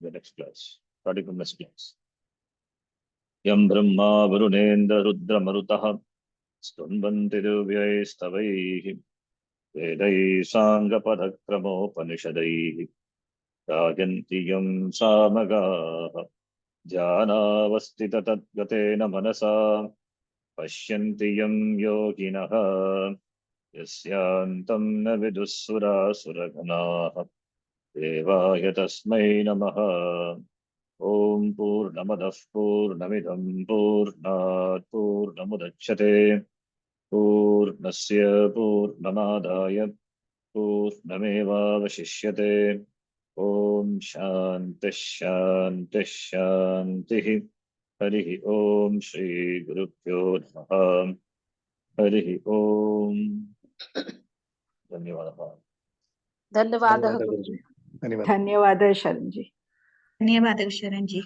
the next class, starting from next class. Yam Brahma Varunendra Rudra Marutaha Stunvanti Divyaistavaihi Vedai Sangapadhakramopanishadaihi Rajanti Yam Samagaha Jnanavastita Tadgatena Manasa Pashyanti Yam Yoginaha Yasyantam na Vidusura Suraganaha Devaya Tasmai Namaha Om Purnamadav Purnamidam Purnat Purnamudachyate Purnasya Purnamadaya Purnameva Vashishyate Om Shanti Shanti Shanti Harihi Om Shri Gurubhyo Namaha Harihi Om Dhanyavadaha. धन्यवाद धन्यवाद गुरुजी. धन्यवाद. धन्यवाद शरण जी. धन्यवाद शरण जी.